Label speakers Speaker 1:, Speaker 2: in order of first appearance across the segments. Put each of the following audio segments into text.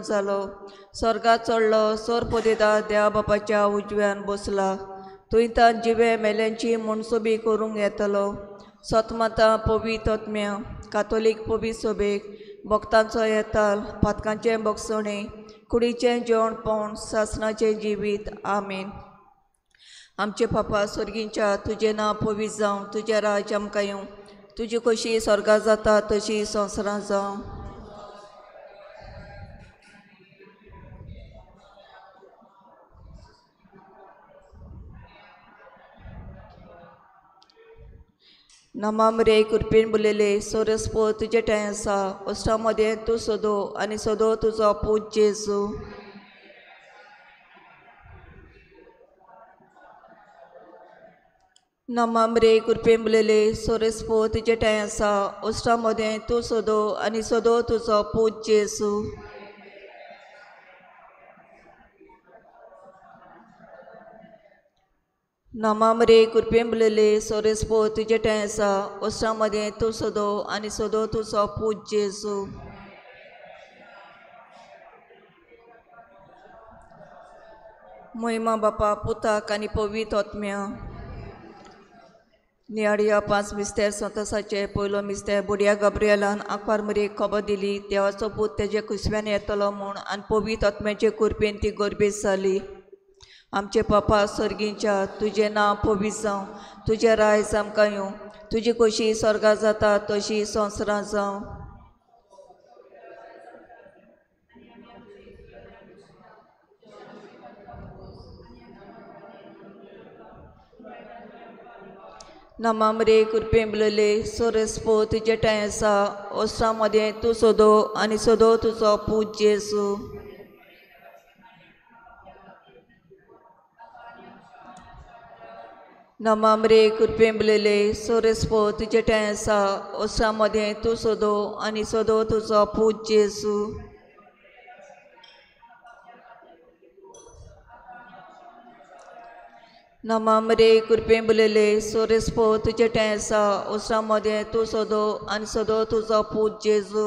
Speaker 1: जालो स्वर्गात चडलो सोर पोदिता देवा बापाच्या उजव्यान बसला तुंय तान जिवे मेल्यांची मनसुबी करूंक येतलो सतमाता पवित्र आत्म्या कातोलीक पवित्र सभेक भक्तांचो येताल पातकांचें बगसणी कुडीचें जेवणपण सासणाचें जिवीत आमीन। आमचे पापा स्वर्गींच्या तुजें नांव पवित्र जावं तुजें राज आमकां येवं तुजी कशी स्वर्गात जाता तशी संवसारांत जावं। नमामरे कृपेन बुलेले सोरसपो तुजे टाय आसा अश्टा मध्ये तूं सोदो आनी सोदो तुजो पूज जेजू। नमामरे कृपेन बुलेले सोरसपो तुजे टाय आसा अश्टा मध्ये तूं सोदो आनी सोदो तुजो पूज जेजू। नमामरे कृपेन बुलेले सोरसपो तुजे टाय आसा अश्टा मध्ये तूं सोदो आनी सोदो तुजो पूज जेजू। महिमा बापा पुताक आनी पवित्र आत्म्या। नियाडिया 5 मिस्तेर संतोसाचे पयलो मिस्तेर बुडया गब्रियलान आंकवार मरेक खबर दिली देवाचो पूत तेजे कुसव्यान येतलो म्हूण आनी पवित्र आत्म्याचे कृपेन ती गरबेज जाली। आमचे पापा स्वर्गींच्या तुजें नांव पवित्र जावं तुजें रायज आमकां येवं तुजी कशी स्वर्गात जाता तशी संवसारांत जावं। नमामरे कृपेन बुलेले सोरसपो तुजे टाय आसा अश्टा मध्ये तूं सोदो आनी सोदो तुजो पूज जेजू। नमामरे कृपेन बुलेले सोरसपो तुजे टाय आसा अश्टा मध्ये तूं सोदो आनी सोदो तुजो पूज जेजू। नमामरे कृपेन बुलेले सोरसपो तुजे टाय आसा अश्टा मध्ये तूं सोदो आनी सोदो तुजो पूज जेजू।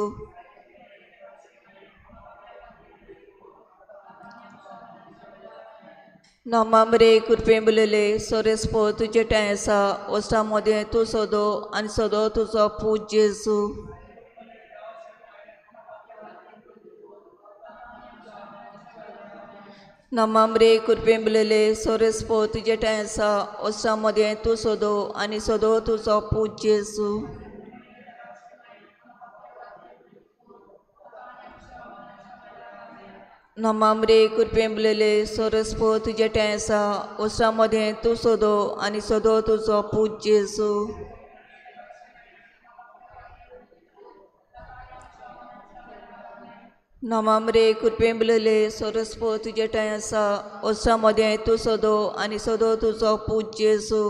Speaker 1: नमामरे कृपेन बुलेले सोरसपो तुजे टाय आसा अश्टा मध्ये तूं सोदो आनी सोदो तुजो पूज जेजू। नमामरे कृपेन बुलेले सोरसपो तुजे टाय आसा अश्टा मध्ये तूं सोदो आनी सोदो तुजो पूज जेजू। नमामरे कृपेन बुलेले सोरसपो तुजे टाय आसा अश्टा मध्ये तूं सोदो आनी सोदो तुजो पूज जेजू। नमामरे कृपेन बुलेले सोरसपो तुजे टाय आसा अश्टा मध्ये तूं सोदो आनी सोदो तुजो पूज जेजू।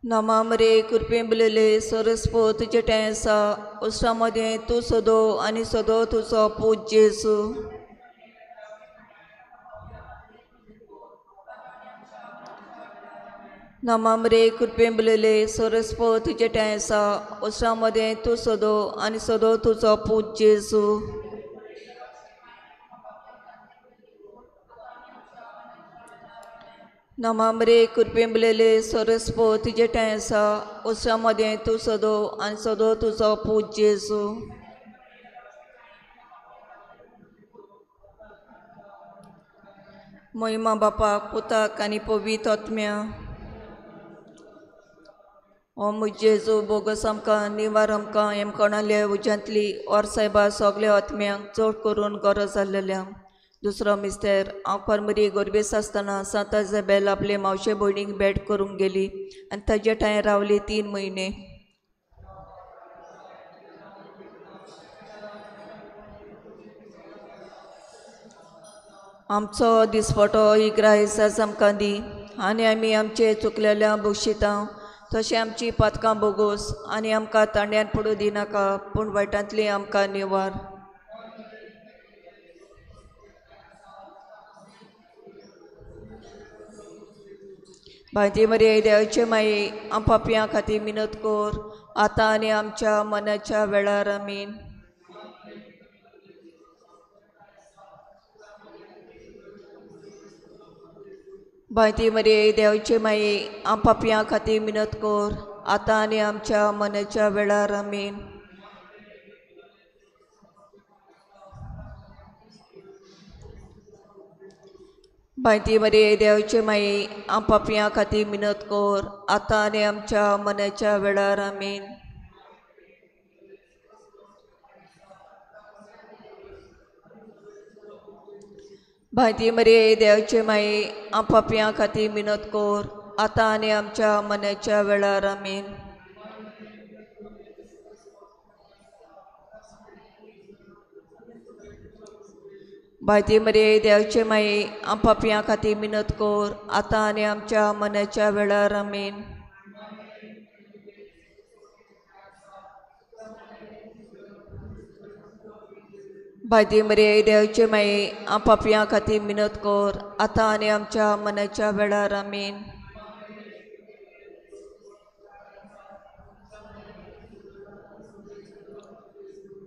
Speaker 1: नमामरे कृपेन बुलेले सोरसपो तुजे टाय आसा अश्टा मध्ये तूं सोदो आनी सोदो तुजो पूज जेजू। नमामरे कृपेन बुलेले सोरसपो तुजे टाय आसा अश्टा मध्ये तूं सोदो आनी सोदो तुजो पूज जेजू। नमामरे कृपेन बुलेले सोरसपो तुजे टाय आसा अश्टा मध्ये तूं सोदो आनी सोदो तुजो पूज जेजू। महिमा बापाक पुताक आनी पवित्र आत्म्या। ओ म्हूज जेजू बोगस आमकां निवार आमकां हेमकोणाले उज्यांतली और सायबा सगल्या आत्म्यांक चड करून गरज जाल्लेल्या। दुसरो मिस्तेर हांव परमरी गोरबेस आसतना सांत इजाबेल आपले मावशे भयणीक भेट करूंक गेली आनी ताजे टाय रावली 3 म्हयने। आमचो दिसपटो इग्रायस आज आमकां दी आनी आमी आमचे चुकलेल्या बक्षिता तशें आमची पातकां बोगोस आनी आमकां तांड्यान पडूं दिनाका पूण वायटांतली आमकां निवार। भायती मरे देवाचे माये आम पापयां खातीर मिनत कोर आता आणि आमच्या मनाच्या वेळार आमीन. भायती मरे देवचे माये आम पापयां खातीर मिनत कोर, आता आणि आमच्या मनाच्या वेळार आमीन. भायती मरे देवचे माये आम पापयां खातीर मिनत कोर, आता आणि आमच्या मनाच्या वेळार आमीन. भायती मरे देवचे माये आम पापयां खातीर मिनत कोर, आता आणि आमच्या मनाच्या वेळार आमीन. भायती मरे देवचे माये आम पापयां खातीर मिनत कोर, आता आणि आमच्या मनाच्या वेळार आमीन. भायती मरे देवचे माये आम पापयां खातीर मिनत कोर, आता आणि आमच्या मनाच्या वेळार आमीन.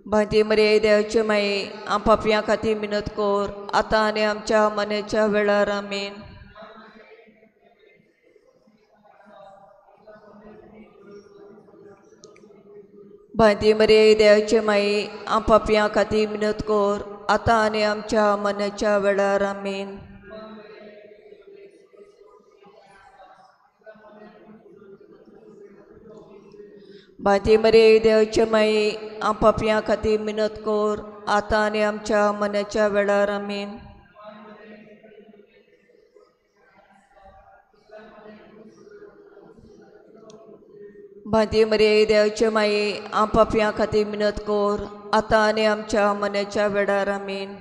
Speaker 1: भायती मरे देवचे माये आम पापयां खातीर मिनत कोर, आता आणि आमच्या मनाच्या वेळार आमीन. भायती मरे देवचे माये आम पापयां खातीर मिनत कोर, आता आणि आमच्या मनाच्या वेळार आमीन. भायती मरे देवचे माये आम पापयां खातीर मिनत कोर, आता आणि आमच्या मनाच्या वेळार आमीन. भायती मरे देवचे माये आम पापयां खातीर मिनत कोर, आता आणि आमच्या मनाच्या वेळार आमीन.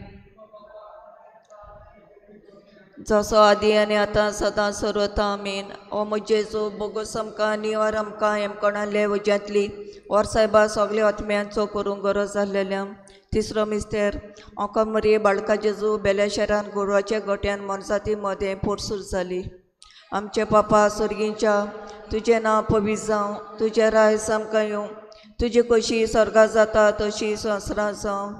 Speaker 1: जसो आदी आनी आतां सदां सर्वता आमीन. ओ म्हजेजो बोगस आमकां निवार आमकां हेमकोणाले वज्यांतली वर्सायबा सगळे आत्म्यांचो करूंक गरज जाल्लेल्या. तिसरो मिस्तेर ओको मरी बाळका जेजू बेल्या शहरान गोरवाच्या गोट्यान मनजाती मदें पोरसूर जाली. आमचे पापा सर्गींच्या तुजें नांव पवित्र जावं, तुजें रायस आमकां येवं, तुजी कशी स्वर्गा जाता तशी संवसारांत जावं.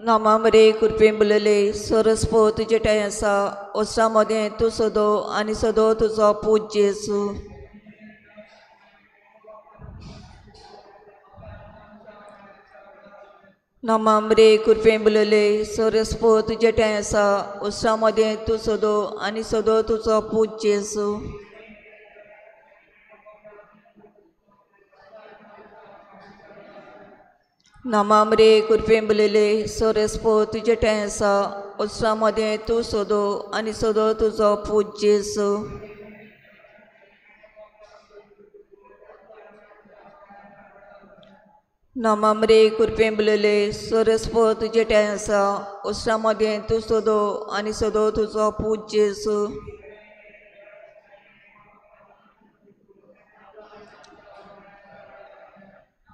Speaker 1: नामा मरे कृपेन बुलले सरस्पो तुजे ठाय आसा, ओस्रा मदें तूं सोदो आनी सोदो तुजो पूज जेजू. नामा मरे कृपेन बुलले सरस्पो तुजे ठाय आसा, ओस्रा मदें तूं सोदो आनी सोदो तुजो पूज जेजू. नामा मरे कृपेन बुलले सरस्पो तुजे ठाय आसा, ओस्रा मदें तूं सोदो आनी सोदो तुजो पूज जेजू. नामा मरे कृपेन बुलले सरस्पो तुजे ठाय आसा, ओस्रा मदें तूं सोदो आनी सोदो तुजो पूज जेजू.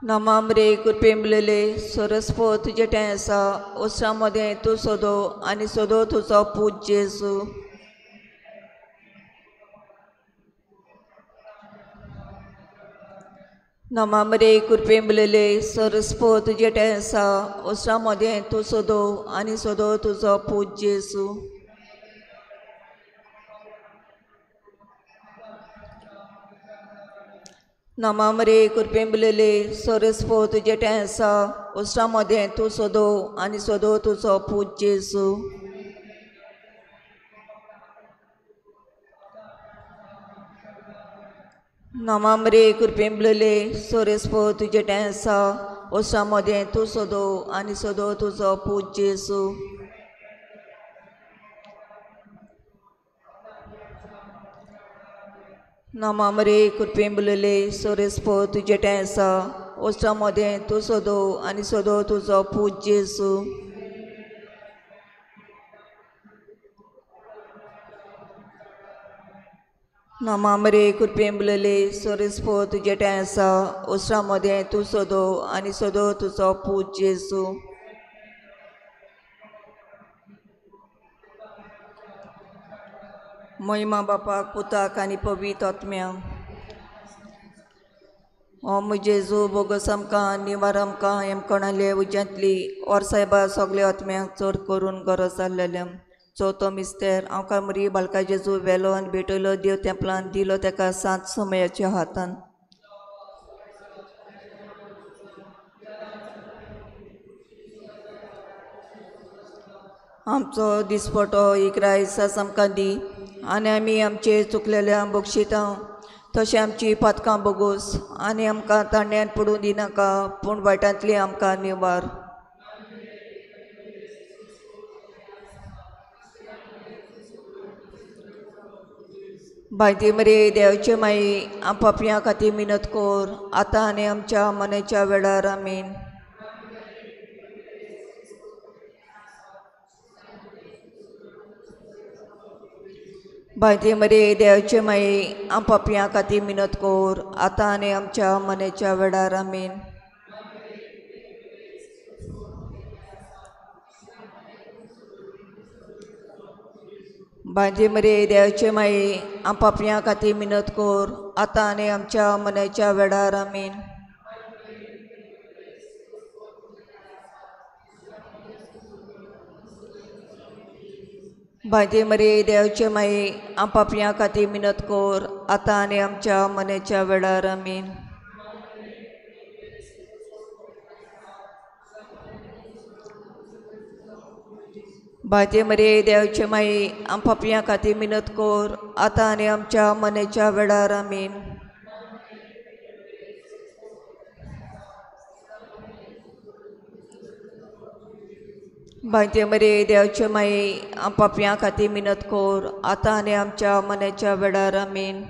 Speaker 1: नामा मरे कृपेन बुलले सरस्पो तुजे ठाय आसा, ओस्रा मदें तूं सोदो आनी सोदो तुजो पूज जेजू. नामा मरे कृपेन बुलले सरस्पो तुजे ठाय आसा, ओस्रा मदें तूं सोदो आनी सोदो तुजो पूज जेजू. नामा मरे कृपेन बुलले सरस्पो तुजे ठाय आसा, ओस्रा मदें तूं सोदो आनी सोदो तुजो पूज जेजू. नामा मरे कृपेन बुलले सरस्पो तुजे ठाय आसा, ओस्रा मदें तूं सोदो आनी सोदो तुजो पूज जेजू. नामा मरे कृपेन बुलले सरस्पो तुजे ठाय आसा, ओस्रा मदें तूं सोदो आनी सोदो तुजो पूज जेजू. नामा मरे कृपेन बुलले सरस्पो तुजे ठाय आसा, ओस्रा मदें तूं सोदो आनी सोदो तुजो पूज जेजू. महिमा बापाक पुताक आनी पवित्र आत्म्या ओ जेजू बोगस आमकां निवार आमकां हेम कोणाले उज्यांतली और सायबा सगळे आत्म्यांक चड करून गरज जाल्लेल्या चवथो मिस्तेर आमकां मरी बालका जेजू वेलो आनी भेटयलो देव तेंपलान दिलो तेका 7 समयाच्या हातान आमचो दिसपटो इकरायसास आमकां दी आनी आमी आमचे चुकलेल्या बक्षिता तशें आमची पातकां बोगूस आनी आमकां तांड्यान पडूं दिनाका पूण वायटांतली आमकां निवार भायती मरे देवाचे माई आपापल्या खातीर मिनत कोर आतां आनी आमच्या मनाच्या वेळार आमीन भायती मरे देवाचे माई आपापल्या खातीर मिनत कोर आतां आनी आमच्या मनाच्या वेळार आमीन भायती मरे देवाचे माई आपापल्या खातीर मिनत कोर आतां आनी आमच्या मनाच्या वेळार आमीन भायती मरे देवाचे माई आपापल्या खातीर मिनत कोर आतां आनी आमच्या मनाच्या वेळार आमीन भायती मरे देवाचे माई आपापल्या खातीर मिनत कोर आतां आनी आमच्या मनाच्या वेळार आमीन भायती मरे देवाचे माई आपापल्या खातीर मिनत कोर आतां आनी आमच्या मनाच्या वेळार आमीन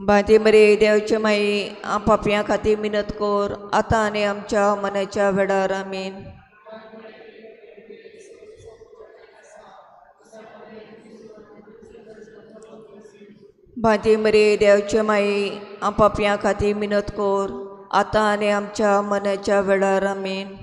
Speaker 1: भायती मरे देवाचे माई आपापल्या खातीर मिनत कोर आतां आनी आमच्या मनाच्या वेळार आमीन भायती मरे देवाचे माई आपापल्या खातीर मिनत कोर आतां आनी आमच्या मनाच्या वेळार आमीन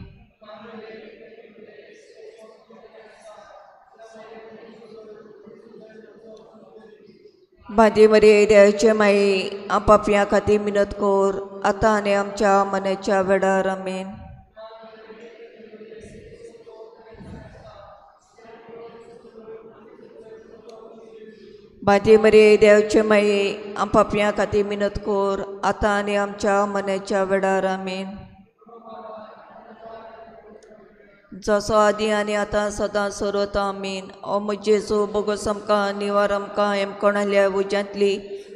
Speaker 1: भायती मरे देवाचे माई आपापल्या खातीर मिनत कोर आतां आनी आमच्या मनाच्या वेळार आमीन भायती मरे देवाचे माई आपापल्या खातीर मिनत कोर आतां आनी आमच्या मनाच्या वेळार आमीन जसो आदी आनी आतां सदां सरोत आमीन ओ जेजू बोगस आमकां निवार आमकां हेम कोणाल्या उज्यांतली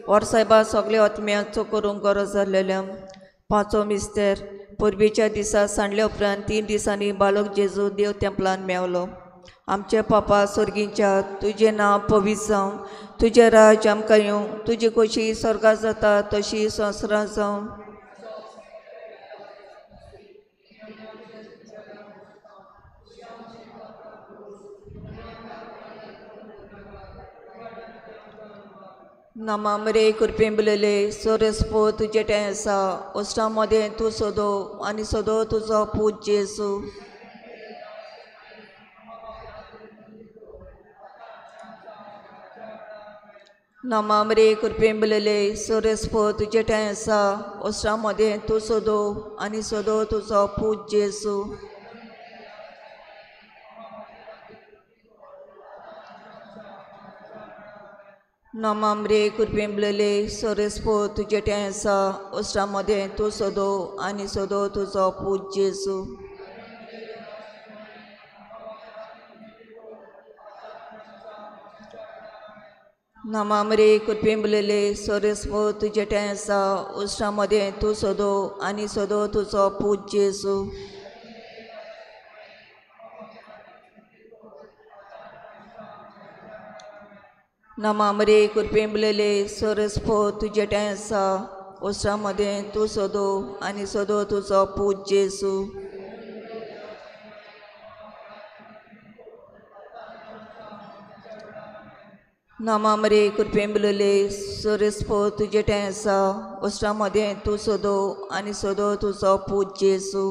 Speaker 1: और सायबा सगळे आत्म्यांक चो करूंक गरज जाल्लेल्या पांचो मिस्तेर पुर्वीच्या दिसा सांडल्या उपरांत 3 दिसांनी बालक जेजू देव तेंपलान मेवलो आमचे पापा सर्गींच्या तुजें नांव पवित्र जावं तुजें राज आमकां येवं तुजी खोशी स्वर्गांत जाता तशी संवसारांत जावं नामा मरे कृपेन बिलले सोरेस्पो तुजे तें आसा ओस्टा मदें तूं सोदो आनी सोदो तुजो पूत जेजू नामा मरे कृपेन बिलले सोरेस्पो तुजे तें आसा ओस्टा मदें तूं सोदो आनी सोदो तुजो पूत जेजू नामामरे कृपेन बिलले सोरेस्पो तुजे तें आसा ओस्टा मदें तूं सोदो आनी सोदो तुजो पूत जेजू नामामरे कृपेन बिलले सोरेस्पो तुजे तें आसा ओस्टा मदें तूं सोदो आनी सोदो तुजो पूत जेजू नामामरे कृपेन बिलले सोरेस्पो तुजे तें आसा ओस्टा मदें तूं सोदो आनी सोदो तुजो पूत जेजू नामामरे कृपेन बिलले सोरेस्पो तुजे तें आसा ओस्टा मदें तूं सोदो आनी सोदो तुजो पूत जेजू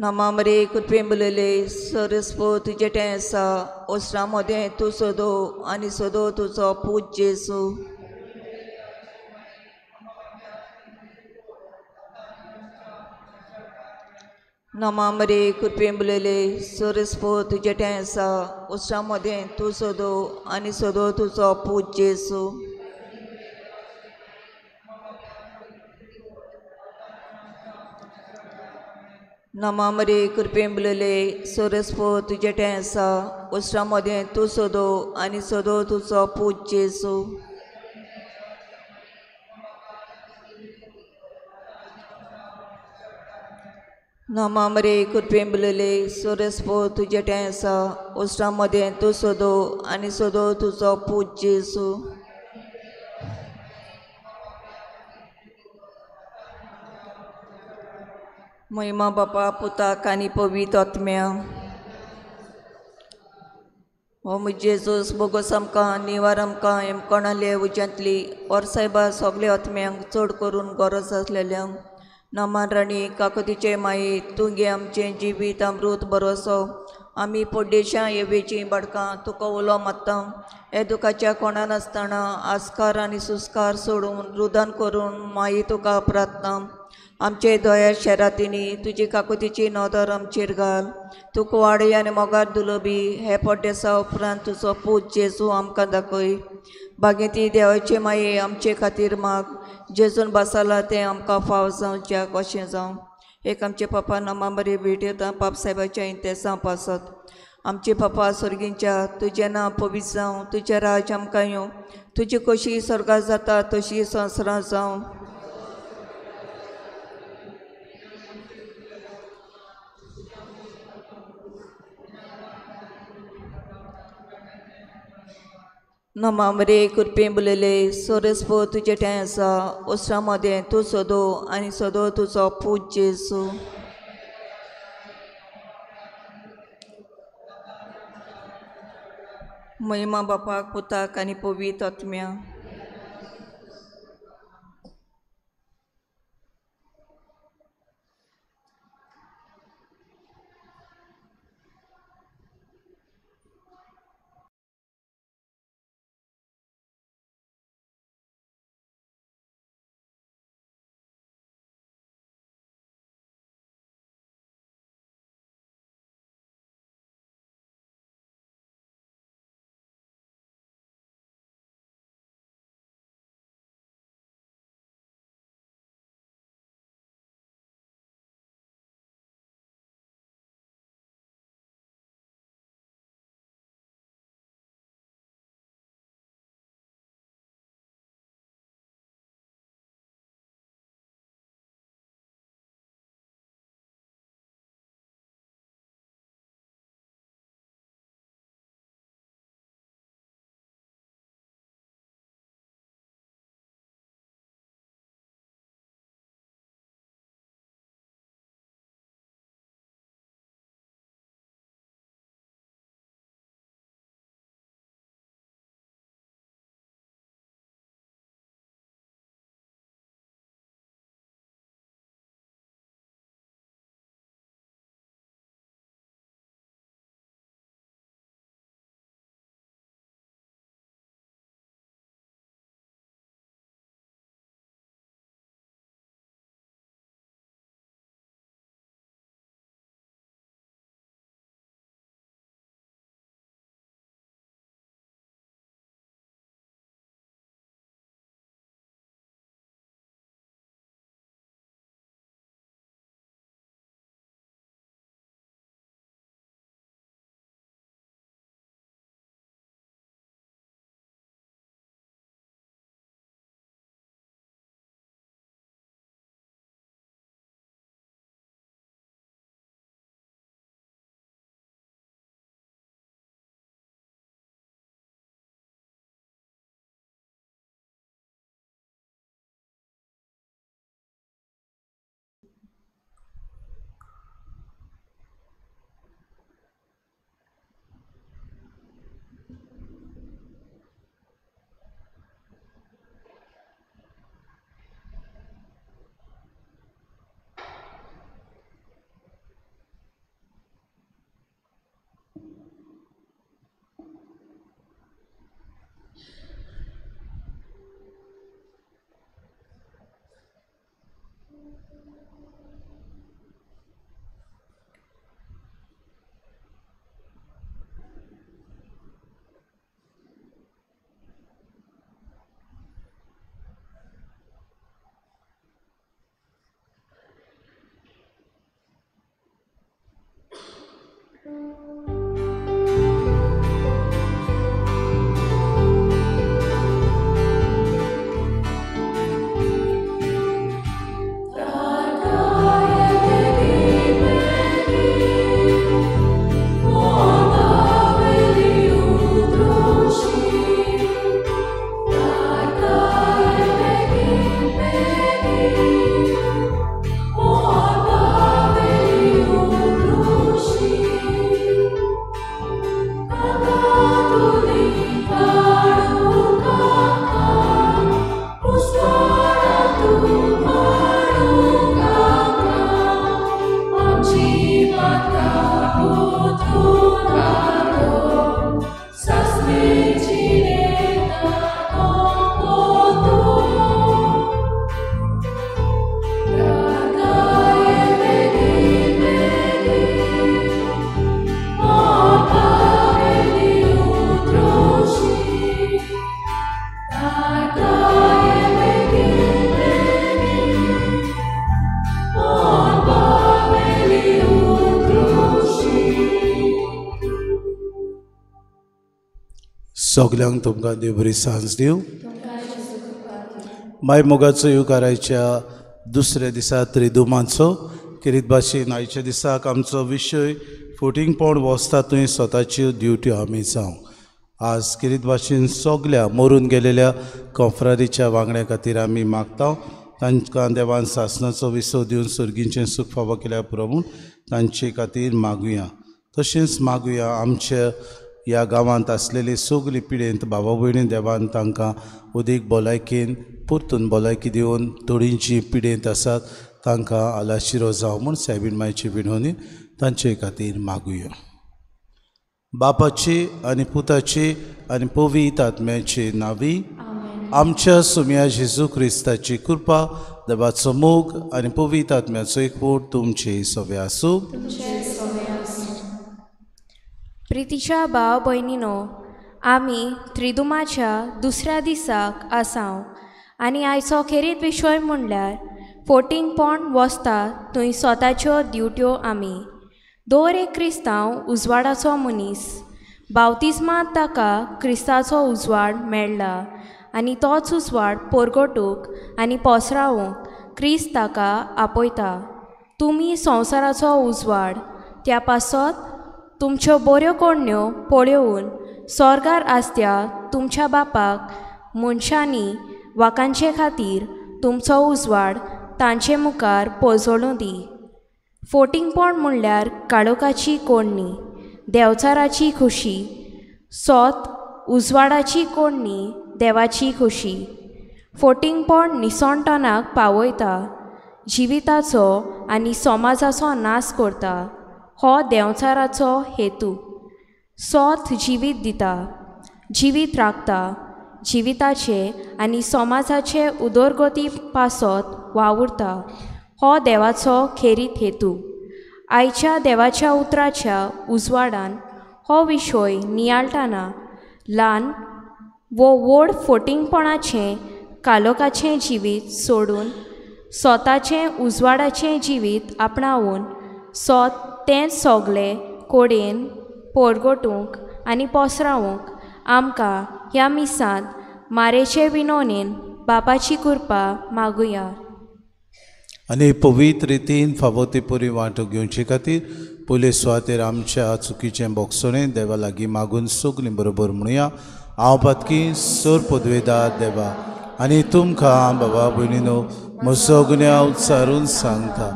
Speaker 1: नमामरे कुटुंबलेले सरस्पो तुझे टेंसा ओस्रामध्ये तू सोदो आणि सोदो तुझो पूज जेसू नमामरे कुटुंबलेले सरस्पो तुझे टेंसा ओस्रामध्ये तू सोदो आणि सोदो तुझो पूज जेसू नमामरे कुरपेंबलेले सोरस्पो तुझे टेंसा उस्रामध्ये तू सोदो आणि सोदो तुझो पूज जेसू नमामरे कुरपेंबलेले सोरस्पो तुझे टेंसा उस्रामध्ये तू सोदो आणि सोदो तुझो पूज जेसू महिमा बापा पुताक आनी पवित्र आत्म्या हो जेजूस बोगोस आमकां निवार आमकां हेमकोणाले उज्यांतली वर्सायबा सगळे आत्म्यांक चड करून गरज आसलेल्यांक नमान राणी काकुतीचे माई तूं गे आमचें जिवीत अमृत बरोसो आमी पोड्डेशां येवेचीं बडकां तुका उलो मात्ता हे दुखाच्या कोणान आसतना आस्कार आनी सुस्कार सोडून रुदान करून माई तुका प्रार्थना आमचे दोया शेरातीनी तुजी काकुतीची नदर आमचेर घाल तुका वाडय आनी मोगार दुलोबी हे पोड्डेसा उपरांत तुजो पूज जेजू आमकां दाखय बागेती देवाचे माये आमचे खातीर माग जेजून बसाला तें आमकां फाव जावच्या कशें जावं एक आमचे पप्पा नमामरी भेट येता पाप साहेबाच्या इंतेसां पासत आमचे पप्पा सर्गींच्या तुजें नांव पवित्र जावं तुजें राज आमकां येवं तुजी कशी स्वर्गां जाता तशी संवसारां जावं नमामरे कुरपेंबलेले सोरस्पो तुजे टेंसा उस्रामध्ये तूं सोदो आनी सोदो तुजो पूज जेसू महिमा बापाक पुताक आनी पवित्र आत्म्या
Speaker 2: सगल्यांक तुमकां देव बरी सांज दिव. माय मोगाचो युवकाराच्या दुसऱ्या दिसा त्रिदुमांचो किरीत भाशेन आयच्या दिसाक आमचो विशय फुटींग पोंड वसता थंय स्वताच्यो ड्युट्यो आमी जावं. आज किरीत भाशेन सगल्या मरून गेलेल्या कॉन्फ्ररीच्या वांगड्या खातीर आमी मागता तांकां देवान सासणाचो विसव दिवन सुर्गींचें सूख फावो केल्या पुरो म्हूण तांचे खातीर मागुया. तशेंच मागुया आमच्या ह्या गांवांत आसलेली सगली पिडेंत भावा भयणी देवान तांकां उदीक भलायकेन परतून भलायकी दिवन थोडींची पिडेंत आसात तांकां आलाशिरो जावं म्हूण सायबीण मायची विणवणी तांचे खातीर मागुया. बापाची आनी पुताची आनी पवित आत्म्याची नावी आमच्या सुम्या जेजू क्रिस्ताची कृपा देवाचो मोग आनी पवित आत्म्याचो एकवट तुमचे सवे आसूं.
Speaker 3: प्रितीच्या भाव भयणीनो, आमी त्रिदुमाच्या दुसऱ्या दिसाक आसांव आनी आयचो खेरीत विशय म्हणल्यार फुटींग पोंड वसता थंय स्वताच्यो ड्युट्यो आमी. दर एक क्रिस्तांव उजवाडाचो मनीस. बावतिस्मांत ताका क्रिस्ताचो उजवाड मेळ्ळा आनी तोच उजवाड परगटूंक आनी पोसरावंक क्रिस्त ताका आपयता. तुमी संवसाराचो उजवाड. त्या पासत तुमच्यो बऱ्यो कोण्यो पळयोवन स्वर्गार आसत्या तुमच्या बापाक मनशांनी वाकांचे खातीर तुमचो उजवाड तांचे मुखार पोजळूं दी. फुटींग पोंड म्हणल्यार काळोखाची कोण्णी, देवचाराची खुशी. सोत उजवाडाची कोण्णी, देवाची खुशी. फुटींग पोंड निसणटणाक पावयता, जिविताचो आनी समाजाचो नाश करता. हो देवचाराचो हेतू. सोत जिवीत दिता, जिवीत राखता, जिविताचे आनी समाजाचे उदरगती पासत वावुरता. हो देवाचो खेरीत हेतू. आयच्या देवाच्या उतराच्या उजवाडान हो विशय नियाळटाना ल्हान वो व्हड फुटींगपणाचें कालोखाचें जिवीत सोडून स्वताचें उजवाडाचें जिवीत आपणावून सोत तें सोगलें कोडेन परगटूंक आनी पोसरावंक आमकां ह्या मिसांत मारेचे विनवणेन बापाची कृपा मागुया.
Speaker 2: आनी पवित्र रितीन फावो ती पुरी वांटो घेवचे खातीर पयले सुवातेर आमच्या चुकीचें बोगसणें देवा लागीं मागून सगलीं बरोबर म्हणुया. हांव पातकी सोर पदवेदार देवा आनी तुमकां बाबा भयणीनो म्हजो गुन्यांव उच्चारून सांगता.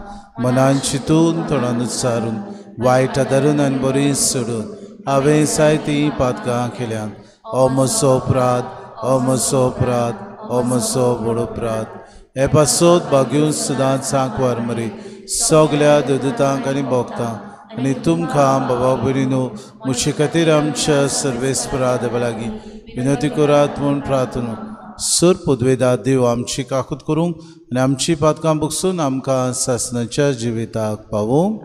Speaker 2: मनान चिंतून तोंडान उच्चारून वायट धरून आनी बरी सोडून हांवें जायतीं पातकां केल्यात. हो म्हजो अपराध, हो म्हजो अपराध, हो म्हजो व्हड अपराध. हे पासत भाग्यून सदांच सांकवार मरी सगल्या देवदूतांक आनी भोगतांक आनी तुमकां बाबा भयणीनो म्हजे खातीर आमच्या सर्वेस्परा देवा लागीं विनंती करात म्हूण प्रार्थना. सर पदवेदार देव आमची काकूत करूंक आनी आमची पातकां भोगसून आमकां सासणाच्या जिविताक पावूंक.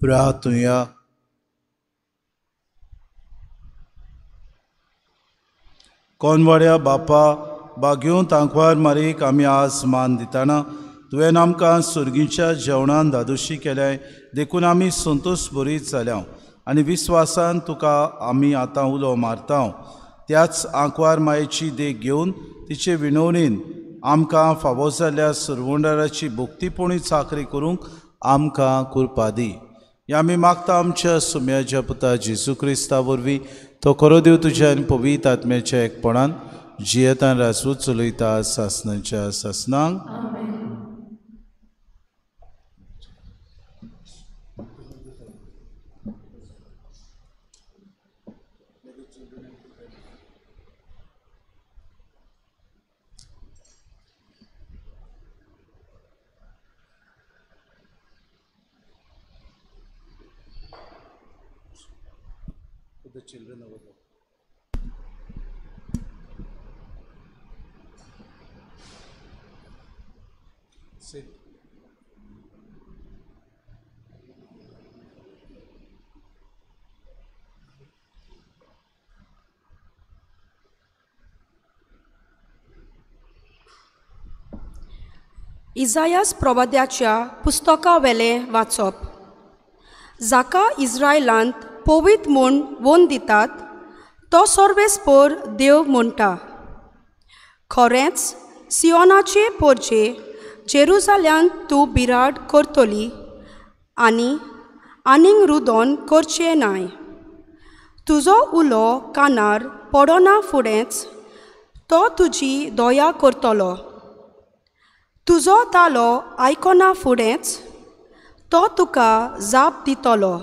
Speaker 2: प्रार्थुया. कोनवाड्या बापा बाग्यो तांकवार मारीक आमी आज मान दिताना तुवें आमकां सुर्गीच्या जेवणान धादोशी केल्याय देखून आमी संतोश बरीत जाल्या आनी विस्वासान तुका आमी आतां उलो मारता. त्याच आंकवार मायेची देख घेवन तिचे विणवणेन आमकां फावो जाल्ल्या सुरवंडाराची भोक्तीपोणी चाकरी करूंक आमकां कृपा दी. आमी मागता आमच्या सुम्याच्या पुता जेजू क्रिस्ता वरवीं तो खरो देव तुज्या आनी पवित्र आत्म्याच्या एकपणान जियेतान रासूच चलयता सासणाच्या सासनांक the children over there. Sit.
Speaker 4: इजायास प्रवाद्याच्या पुस्तका वेले वाचप. जाका इस्रायलांत पवित्र म्हूण वोन दितात तो सर्वेस्पर देव म्हणटा. खरेंच सियोनाचे पोरचे जेरुसाल्यांत तूं बिराड करतली आनी आनीक रुदोन करचें नाय. तुजो उलो कानार पडना फुडेंच तो तुजी दया करतलो. तुजो तालो आयकना फुडेंच तो तुका जाप दितलो.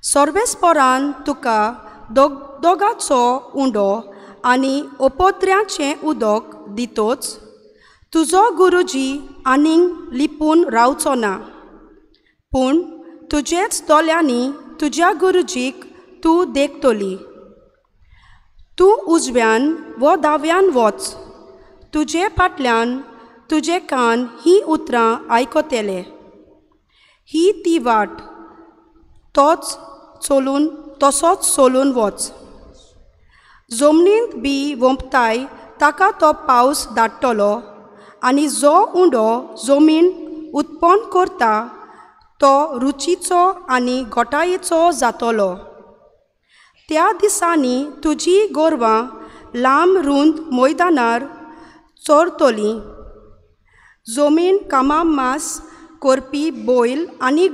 Speaker 4: सर्वेस्परान तुका दोगाचो उंडो आनी ओपोत्र्याचें उदक दितोच तुजो गुरुजी आनीक लिपून रावचो ना. पूण तुजेच दोळ्यांनी तुज्या गुरुजीक तूं देखतली. तूं उजव्यान वो दाव्यान वच. तुजे फाटल्यान तुजे कान ही उतरां आयकतले. ही ती वाट तसोच चलून वच. जमनींत बी वंपताय ताका तो पावस धाडटलो आनी जो उंडो जमीन उत्पन्न करता तो रुचीचो आनी घोटायेचो जातलो. त्या दिसांनी तुजी गोरवां लांब रुंद मैदानार चरतलीं. जमीन कामां मास करपी बैल आनी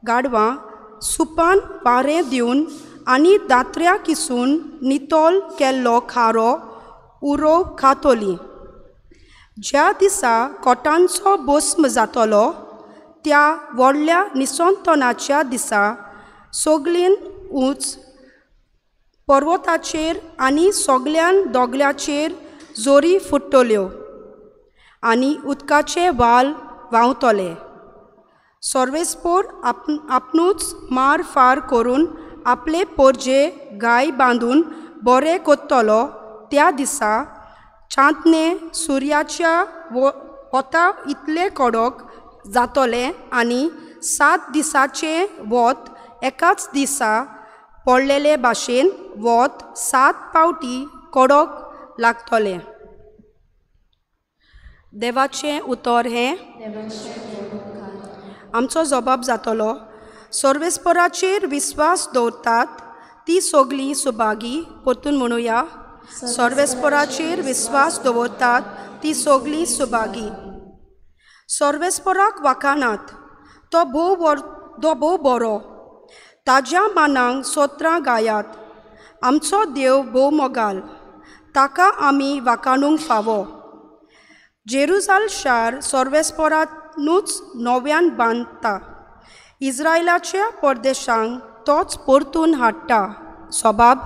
Speaker 4: गाडवां सुपान वारें दिवन आनी दात्र्या किसून नितोल केल्लो खारो उरो खातली. ज्या दिसा कोटांचो भस्म जातलो त्या व्हडल्या निसंतनाच्या दिसा सगळीं उंच पर्वताचेर आनी सगळ्यान दोगल्याचेर जोरी फुट्टल्यो आनी उदकाचे व्हाल व्हांवतले. सर्वेस्पर आपणूच मार फार करून आपले पोरजे गाय बांदून बरे कोत्तलो. त्या दिसा चांदणे सुर्याच्या वता इतले कडक जातले आनी 7 दिसाचे वत एकाच दिसा पडलेले भाशेन वत 7 पावटी कडक लागतले. देवाचें उतर हें आमचो जबाब जातलो. सर्वेस्पराचेर विस्वास दवरतात ती सगळीं सुभागी. परतून म्हणुया. सर्वेस्पराचेर विस्वास दवरतात ती सगळीं सुभागी. सर्वेस्पराक वाखानात तो भोव बरो. ताज्या मानांक सोत्रां गायात. आमचो देव भोव मोगाल. ताका आमी वाखाणूंक फावो. जेरुसाल शार सर्वेस्परानूच नव्यान बांदता. इस्रायलाच्या परदेशांक तोच परतून हाडटा. सबाब.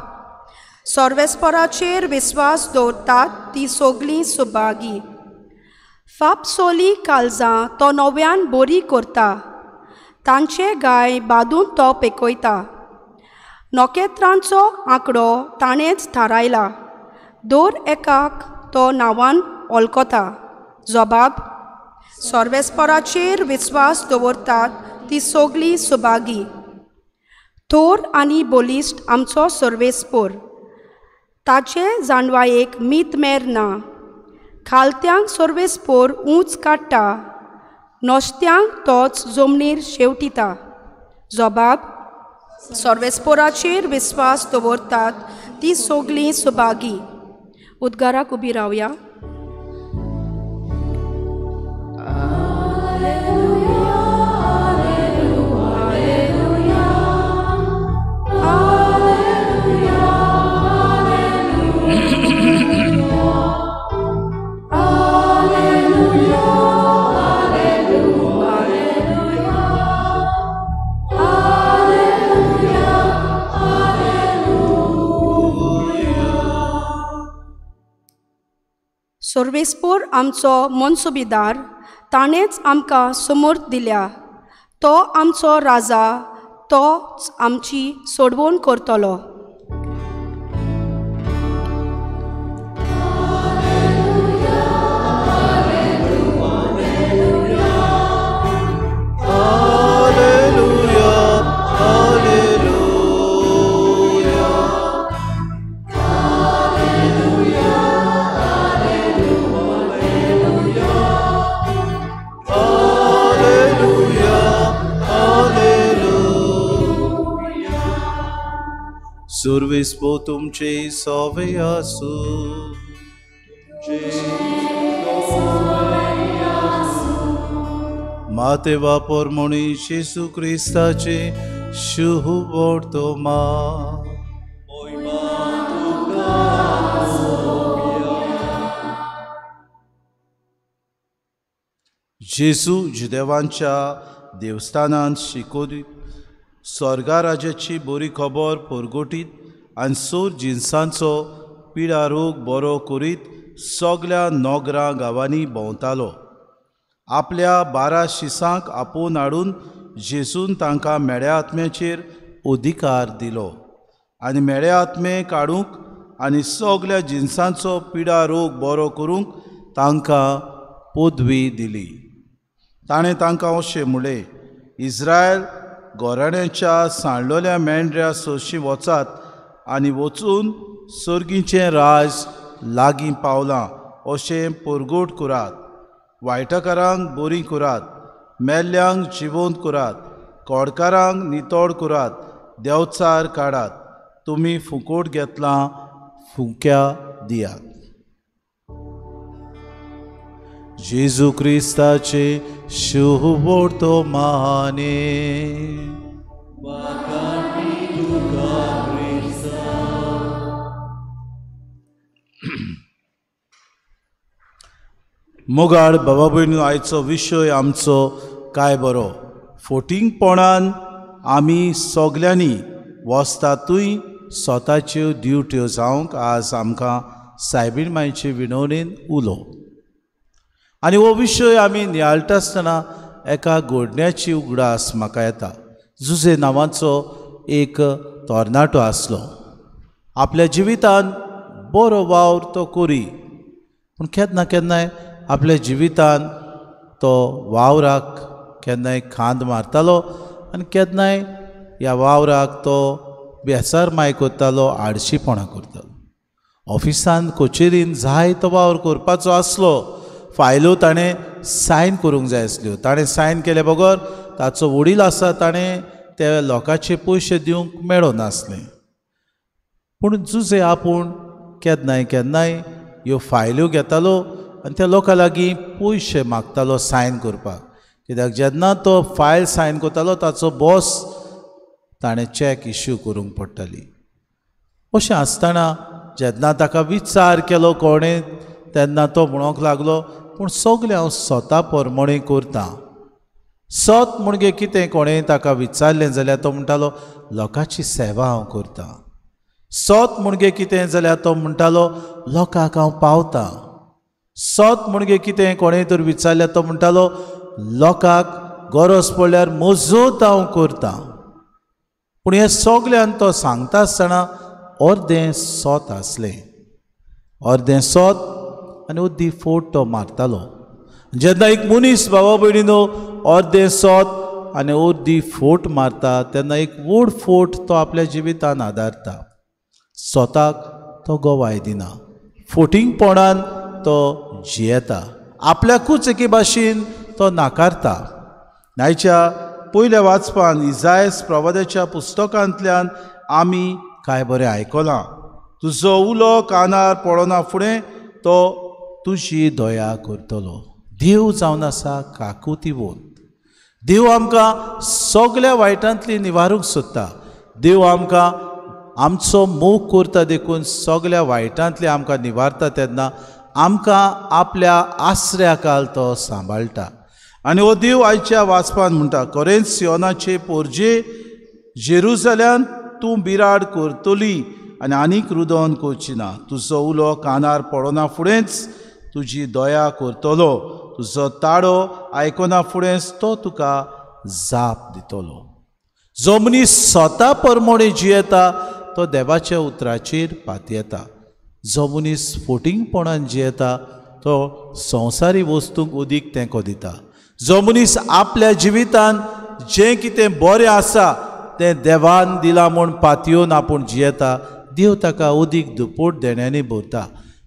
Speaker 4: सर्वेस्पराचेर विस्वास दवरतात ती सगळीं सुभागी. फापसोली काळजां तो नव्यान बरी करता. तांचे गाय बांदून तो पेकयता. नोखेत्रांचो आंकडो ताणेंच थारायला. दर एकाक तो नांवान वळखता. जबाब. सर्वेस्पराचेर विस्वास दवरतात ती सगळीं सुभागी. थोर आनी बलिश्ट आमचो सर्वेस्पर. ताचे जाणवायेक मीत ना. खालत्यांक सर्वेस्पर उंच काडटा. नोस्त्यांक तोच जमनीर शेवटिता. जबाब. सर्वेस्पराचेर विस्वास दवरतात ती सगळीं सुभागी. उद्गाराक उबी रावया. सर्वेस्पोर आमचो मनसुबेदार ताणेंच आमकां समर्थ दिल्या. तो आमचो राजा, तोच आमची सोडवण करतलो.
Speaker 2: सुरविस्पो तुमचे सोवे आसू. माते वापर म्हणून येशू क्रिस्ताचे शुभ तोमा. जेजू जुदेवांच्या देवस्थानांत शिकोवनीत स्वर्गा राज्याची बरी खबर परगोटीत आनी सोर जिन्सांचो पिडा रोग बरो करीत सगल्या नोगरा गांवांनी भोंवतालो. आपल्या 12 शिसांक आपोवन हाडून जेजून तांकां मेळ्या आत्म्याचेर अधिकार दिलो आनी मेळ्या आत्मे काडूंक आनी सगल्या जिन्सांचो पिडा रोग बरो करूंक तांकां पदवी दिली. ताणें तांकां अशें म्हणलें, इस्रायल गोराड्यांच्या सांडलोल्या मेंढऱ्या सोशी वचात आनी वचून सर्गीचें राज लागीं पावलां अशें परगोट करात. वायटकारांक बरी करात, मेल्ल्यांक जिवंत करात, कोडकारांक नितोड करात, देंवचार काडात. तुमी फुकोट घेतलां, फुंक्या दियात. जेजू क्रिस्ताचे शुभ तोमाने. मोगाळ बाबा भयणीनो, आयचो विशय आमचो काय बरो. फोटिंगपणान आमी सगल्यांनी वस्तातूय स्वताच्यो ड्युट्यो जावंक आज आमकां सायबीण मांयचे विनवणेन उलो. आनी हो विशय आमी नियाळटा आसतना एका घडण्याची उगडास म्हाका येता. जुजे नांवाचो एक तरणाटो आसलो. आपल्या जिवितान बरो वावर तो करी, पूण केन्ना केन्नाय आपल्या जिवितान तो वावराक केन्नाय खांद मारतालो आनी केन्नाय ह्या वावराक तो बेसार माय करतालो, आडशीपणां करतालो. ऑफिसान कचेरीन जाय तो वावर करपाचो आसलो, फायलो ताणें सायन करूंक जाय आसल्यो. ताणें सायन केले बगर ताचो वडील आसा ताणें त्या लोकांचे पयशे दिवंक मेळो नासलें. पूण जुजे आपूण केन्नाय केन्नाय ह्यो फायल्यो घेतालो आनी त्या लोकां लागीं पयशे मागतालो सायन करपाक. कित्याक जेन्ना तो फायल सायन करतालो ताचो बॉस ताणें चॅक इश्यू करूंक पडटाली. अशें आसतना जेन्ना ताका विचार केलो कोणें तेन्ना तो म्हणोंक लागलो, पूण सगलें हांव स्वता परमणे करतां. सत म्हणजे कितें कोणें ताका विचारलें जाल्यार तो म्हणटालो, लोकांची सेवा हांव करतां. सत म्हणजे कितें जाल्यार तो म्हणटालो, लोकांक हांव पावतां. सत म्हणजे कितें कोणें तर विचारल्यार तो म्हणटालो, लोकांक गरज पडल्यार मजत हांव करतां. पूण हें सगल्यान तो सांगता आसतना अर्दें सत आसलें. अर्दें सत आनी अर्दी फोट तो मारतालो. जेन्ना एक मनीस बाबा भयणीनो अर्दें सत आनी अर्दी फोट मारता तेन्ना एक व्हड फोट तो आपल्या जिवितान आदारता. स्वताक तो गोवाय दिना, फोटिंगपणान तो जियेता, आपल्याकूच एके भाशेन तो नाकारता. आयच्या पयल्या वाचपान इसायास प्रवाद्याच्या पुस्तकांतल्यान आमी काय बरें आयकलां. तुजो उलो कानार पडना फुडें तो तुजी दया करतलो. देव जावन आसा काकुतीवंत. देव आमकां सगल्या वायटांतली निवारूंक सोदता. देव आमकां आमचो मोग करता देखून सगल्या वायटांतली आमकां निवारता तेन्ना आमकां आपल्या आसऱ्याकाल तो सांबाळटा. आनी हो देव आयच्या वाचपान म्हणटा, कोरेंत सियोनाचे पोरजे, जेरुसलेमान तूं बिराड करतली आनी आनीक रुदन करची ना. तुजो उलो कानार पडना फुडेंच तुजी दया करतलो, तुजो ताडो आयकना फुडेंच तो तुका जाप दितलो. जो मनीस स्वता परमोडे जियेता तो देवाच्या उतराचेर पातयेता. जो मनीस फोटिंगपणान जियेता तो संवसारी वस्तूंक उदीक तेंको दिता. जो मनीस आपल्या जिवितान जें कितें बरें आसा तें देवान दिलां म्हूण पातयेवन आपूण जियेता, देव ताका उदीक दुप्पट देण्यांनी भरता.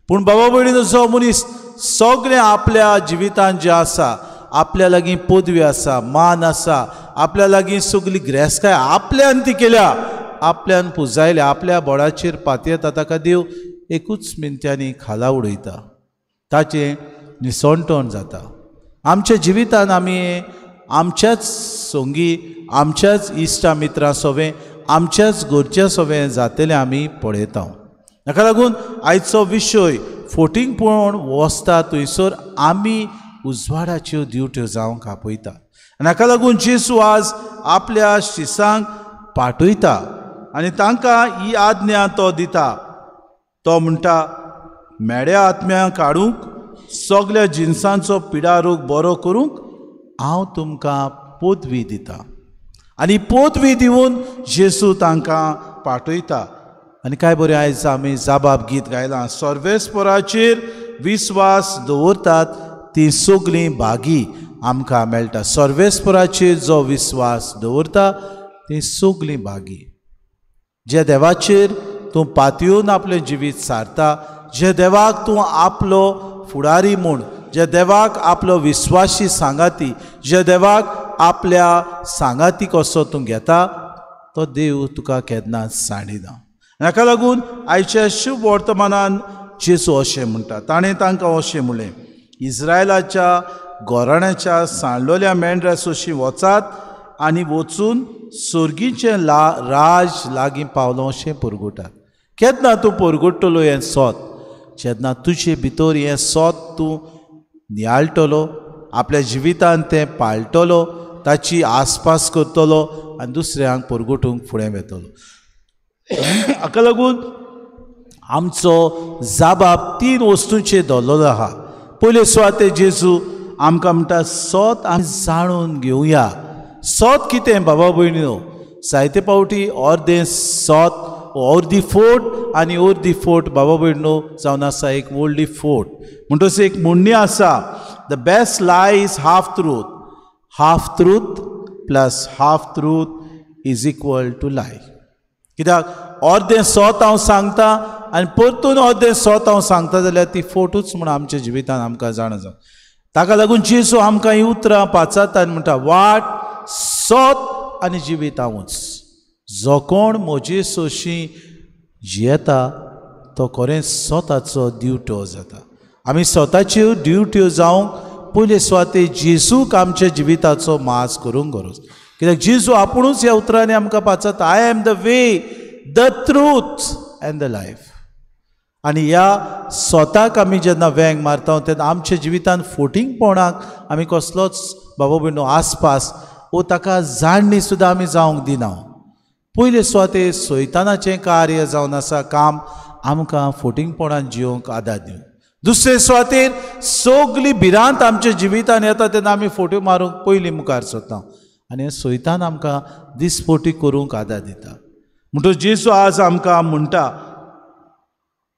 Speaker 2: पूण बाबा भयणीनो, जो मनीस सगळें आपल्या जिवितान जें आसा, आपल्या लागीं पदवी आसा, मान आसा, आपल्या लागीं सगळी ग्रेस्काय आपल्यान ती केल्या, आपल्यान पुजायल्या, आपल्या बोडाचेर पातयेता, ताका देव एकूच मिनटांनी खाला उडयता. ताचें निसंतोण जाता. आमच्या जिवितान आमी आमच्याच सोंगी, आमच्याच इश्टा मित्रां सोबें, आमच्याच घरच्या सोबें जातलें आमी पळयता. ताका लागून आयचो विशय फोटिंगपण वसता थंयसर आमी उजवाडाच्यो दिवट्यो जावंक आपयता. हाका लागून जेजू आज आपल्या शिसांक पाठयता आनी तांकां ही आज्ञा तो दिता. तो म्हणटा, मेड्या आत्म्यांक काडूंक, सगल्या जिन्सांचो पिडारूक बरो करूंक हांव तुमकां पदवी दिता. आनी पदवी दिवन जेजू तांकां पाठयता. आनी काय बरें आयज आमी जाबाब गीत गायलां. सर्वेस्पराचेर विस्वास दवरतात ती सगळीं भागी आमकां मेळटा. सर्वेस्पराचेर जो विस्वास दवरता ती सगळीं भागी. जे देवाचेर तूं पातयेवन आपलें जिवीत सारता, जे देवाक तूं आपलो फुडारी म्हूण, जे देवाक आपलो विस्वासी सांगाती, जे देवाक आपल्या सांगाती कसो तूं घेता, तो देव तुका केन्नाच सांडिना. हाका लागून आयच्या शुभ वर्तमानान जेजू अशें म्हणटा. ताणें तांकां अशें म्हणलें, इस्रायलाच्या घोराण्याच्या सांडलोल्या मेंढऱ्या सोशी वचात आनी वचून सर्गीचें राज लागीं पावलो अशें परगटात. केन्ना तूं परगडटलो हें सोत? जेन्ना तुजे भितर हें सोत तूं नियाळटलो, आपल्या जिवितान तें पाळटलो, ताची आसपास करतलो आनी दुसऱ्यांक परगटूंक फुडें वेतलो. हाका लागून आमचो जाबाब 3 वस्तूंचेर दवरलेलो आहा. पयले सुवातेर जेजू आमकां म्हणटा, सोत आमी जाणून घेवया. सोत कितें बाबा भयणीनो? जायते पावटी अर्दें सोत, अर्दी फोट आनी अर्दी फोट बाबा भयणीनो जावन आसा एक ओल्डी फोट. म्हणटच एक म्हणणी आसा, the best lie is half truth. Half truth plus half truth is equal to lie. कित्याक अर्दें सोत हांव सांगता आनी परतून अर्दें सोत हांव सांगता जाल्यार ती फोटूच म्हूण आमच्या जिवितान आमकां जाण जाता. ताका लागून जेजू आमकां ही उतरां पाचाता आनी म्हणटा, वाट, सोत आनी जिवीत हांवूच. जो कोण म्हजे सोशी जियेता तो खरेंच स्वताचो दिवटो जाता. आमी स्वताच्यो दिवट्यो जावंक पयले सुवातेर जेजूक आमच्या जिविताचो माज करूंक गरज. कित्याक जेजू आपुणूच ह्या उतरांनी आमकां पाचता, I am the way, the truth and the life. आनी ह्या स्वताक आमी जेन्ना वेंग मारता तेन्ना आमच्या जिवितान फोटिंगपणाक आमी कसलोच बाबा भयणो आसपास वो ताका जाणणी सुद्दां आमी जावंक दिना. पयले सुवातेर सैतानाचें कार्य जावन आसा, काम आमकां फोटिंगपणान जिवंक आदार दिवंक. दुसरे सुवातेर सगळी भिरांत आमच्या जिवितान येता तेन्ना आमी फोट्यो मारूंक पयलीं मुखार सरता आनी सैतान आमकां दिसपोटी करूंक आदार दिता. म्हणटच जेजू आज आमकां म्हणटा,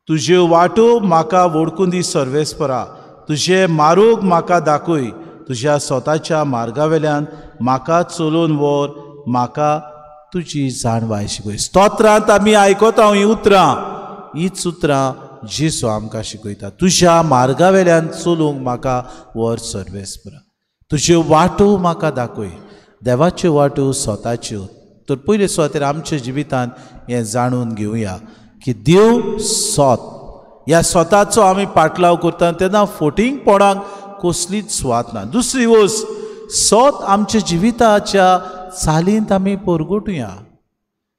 Speaker 2: तुज्यो वाटो म्हाका वळखून दी सर्वेस्परा, तुजे मार्ग म्हाका दाखय, तुज्या स्वताच्या मार्गावेल्यान म्हाका चलोवन व्हर, म्हाका तुजी जाणवाय शिकय. स्तोत्रांत आमी आयकता ही उतरां, हीच उतरां जेजू आमकां शिकयता. तुज्या मार्गावेल्यान चलूंक म्हाका व्हर सर्वेस्परा, तुज्यो वाटो म्हाका दाखय. देवाच्यो वाटो स्वताच्यो. तर पयले सुवातेर आमच्या जिवितान हें जाणून घेवया की देव सोत, ह्या स्वताचो आमी पाटलाव करता तेन्ना फोटिंगपणाक कसलीच सुवात ना. दुसरी वस्त, सोत आमच्या जिविताच्या चालींत आमी परगटुया.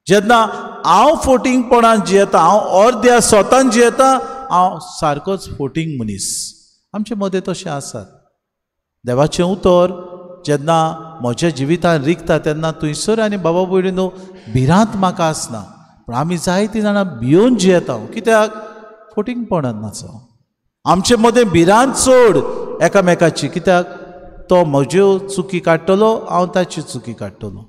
Speaker 2: जेन्ना हांव फोटिंगपणान जियेता, हांव अर्द्या सोतान जियेता, हांव सारकोच फोटींग मनीस. आमचे मदें तशें आसात. देवाचें उतर जेन्ना म्हज्या जिवितान रिगता तेन्ना थंयसर आनी बाबा भयणीनो भिरांत म्हाका आसना. पूण आमी जायतीं जाणां भियोन जियेता. कित्याक? फोटिंगपणान नाचो. आमचे मदें भिरांत चड एकामेकाची, कित्याक तो म्हज्यो चुकी काडटलो, हांव ताची चुकी काडटलो.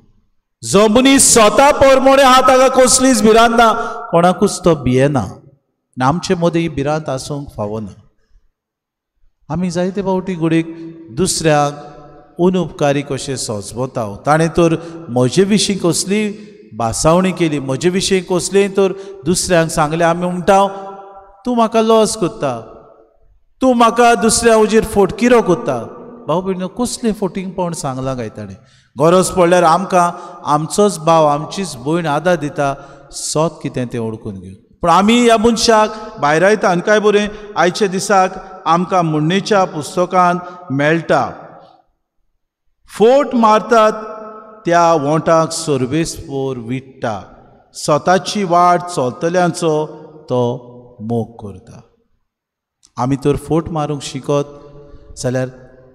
Speaker 2: जो मनीस स्वता परमोणे आहा ताका कसलीच भिरांत ना, कोणाकूच तो भियेना. आनी आमचे मदें ही भिरांत आसूंक फावना. आमी जायते फावटी घडीक दुसऱ्याक अनउपकारी कशें सोजमोताव. ताणें तर म्हजे विशीं कसली भासावणी केली, म्हजे विशीं कसलेंय तर दुसऱ्यांक सांगलें, आमी म्हणटाव तूं म्हाका लॉस कोत्ता, तूं म्हाका दुसऱ्या हुजीर फोटकिरो कोत्ता. भाऊ भयणीनो, कसलें फोटिंगपण सांगलां काय ताणें. गरज पडल्यार आमकां आमचोच भाव, आमचीच भयण आदार दिता, सोत कितें तें ओळखून घेवन. पूण आमी ह्या मनशाक भायर आयता आनी काय बरें आयच्या दिसाक आमकां म्हणणेच्या पुस्तकांत मेळटा, फोट मारतात त्या वोंटाक सर्वेस्पोर विट्टा, स्वताची वाट चलतल्यांचो तो मोग करता. आमी तर फोट मारूंक शिकत जाल्यार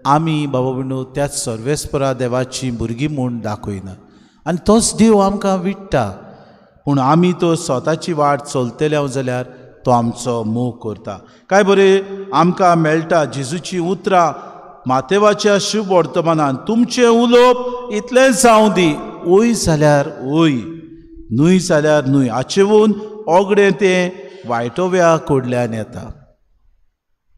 Speaker 2: आमी बाबा भयणो त्याच सर्वेस्परा देवाची भुरगीं म्हूण दाखयना, आनी तोच देव आमकां विट्टा. पूण आमी तो स्वताची वाट चलतले जाल्यार तो आमचो मोग करता. काय बरें आमकां मेळटा जेजूची उतरां मातेवाच्या शुभ वर्तमानांत, तुमचें उलोवप इतलें जावं दी, ओय जाल्यार ओय, न्हय जाल्यार न्हय. हाचेवून ओगडें तें वायटोव्या कडल्यान येता.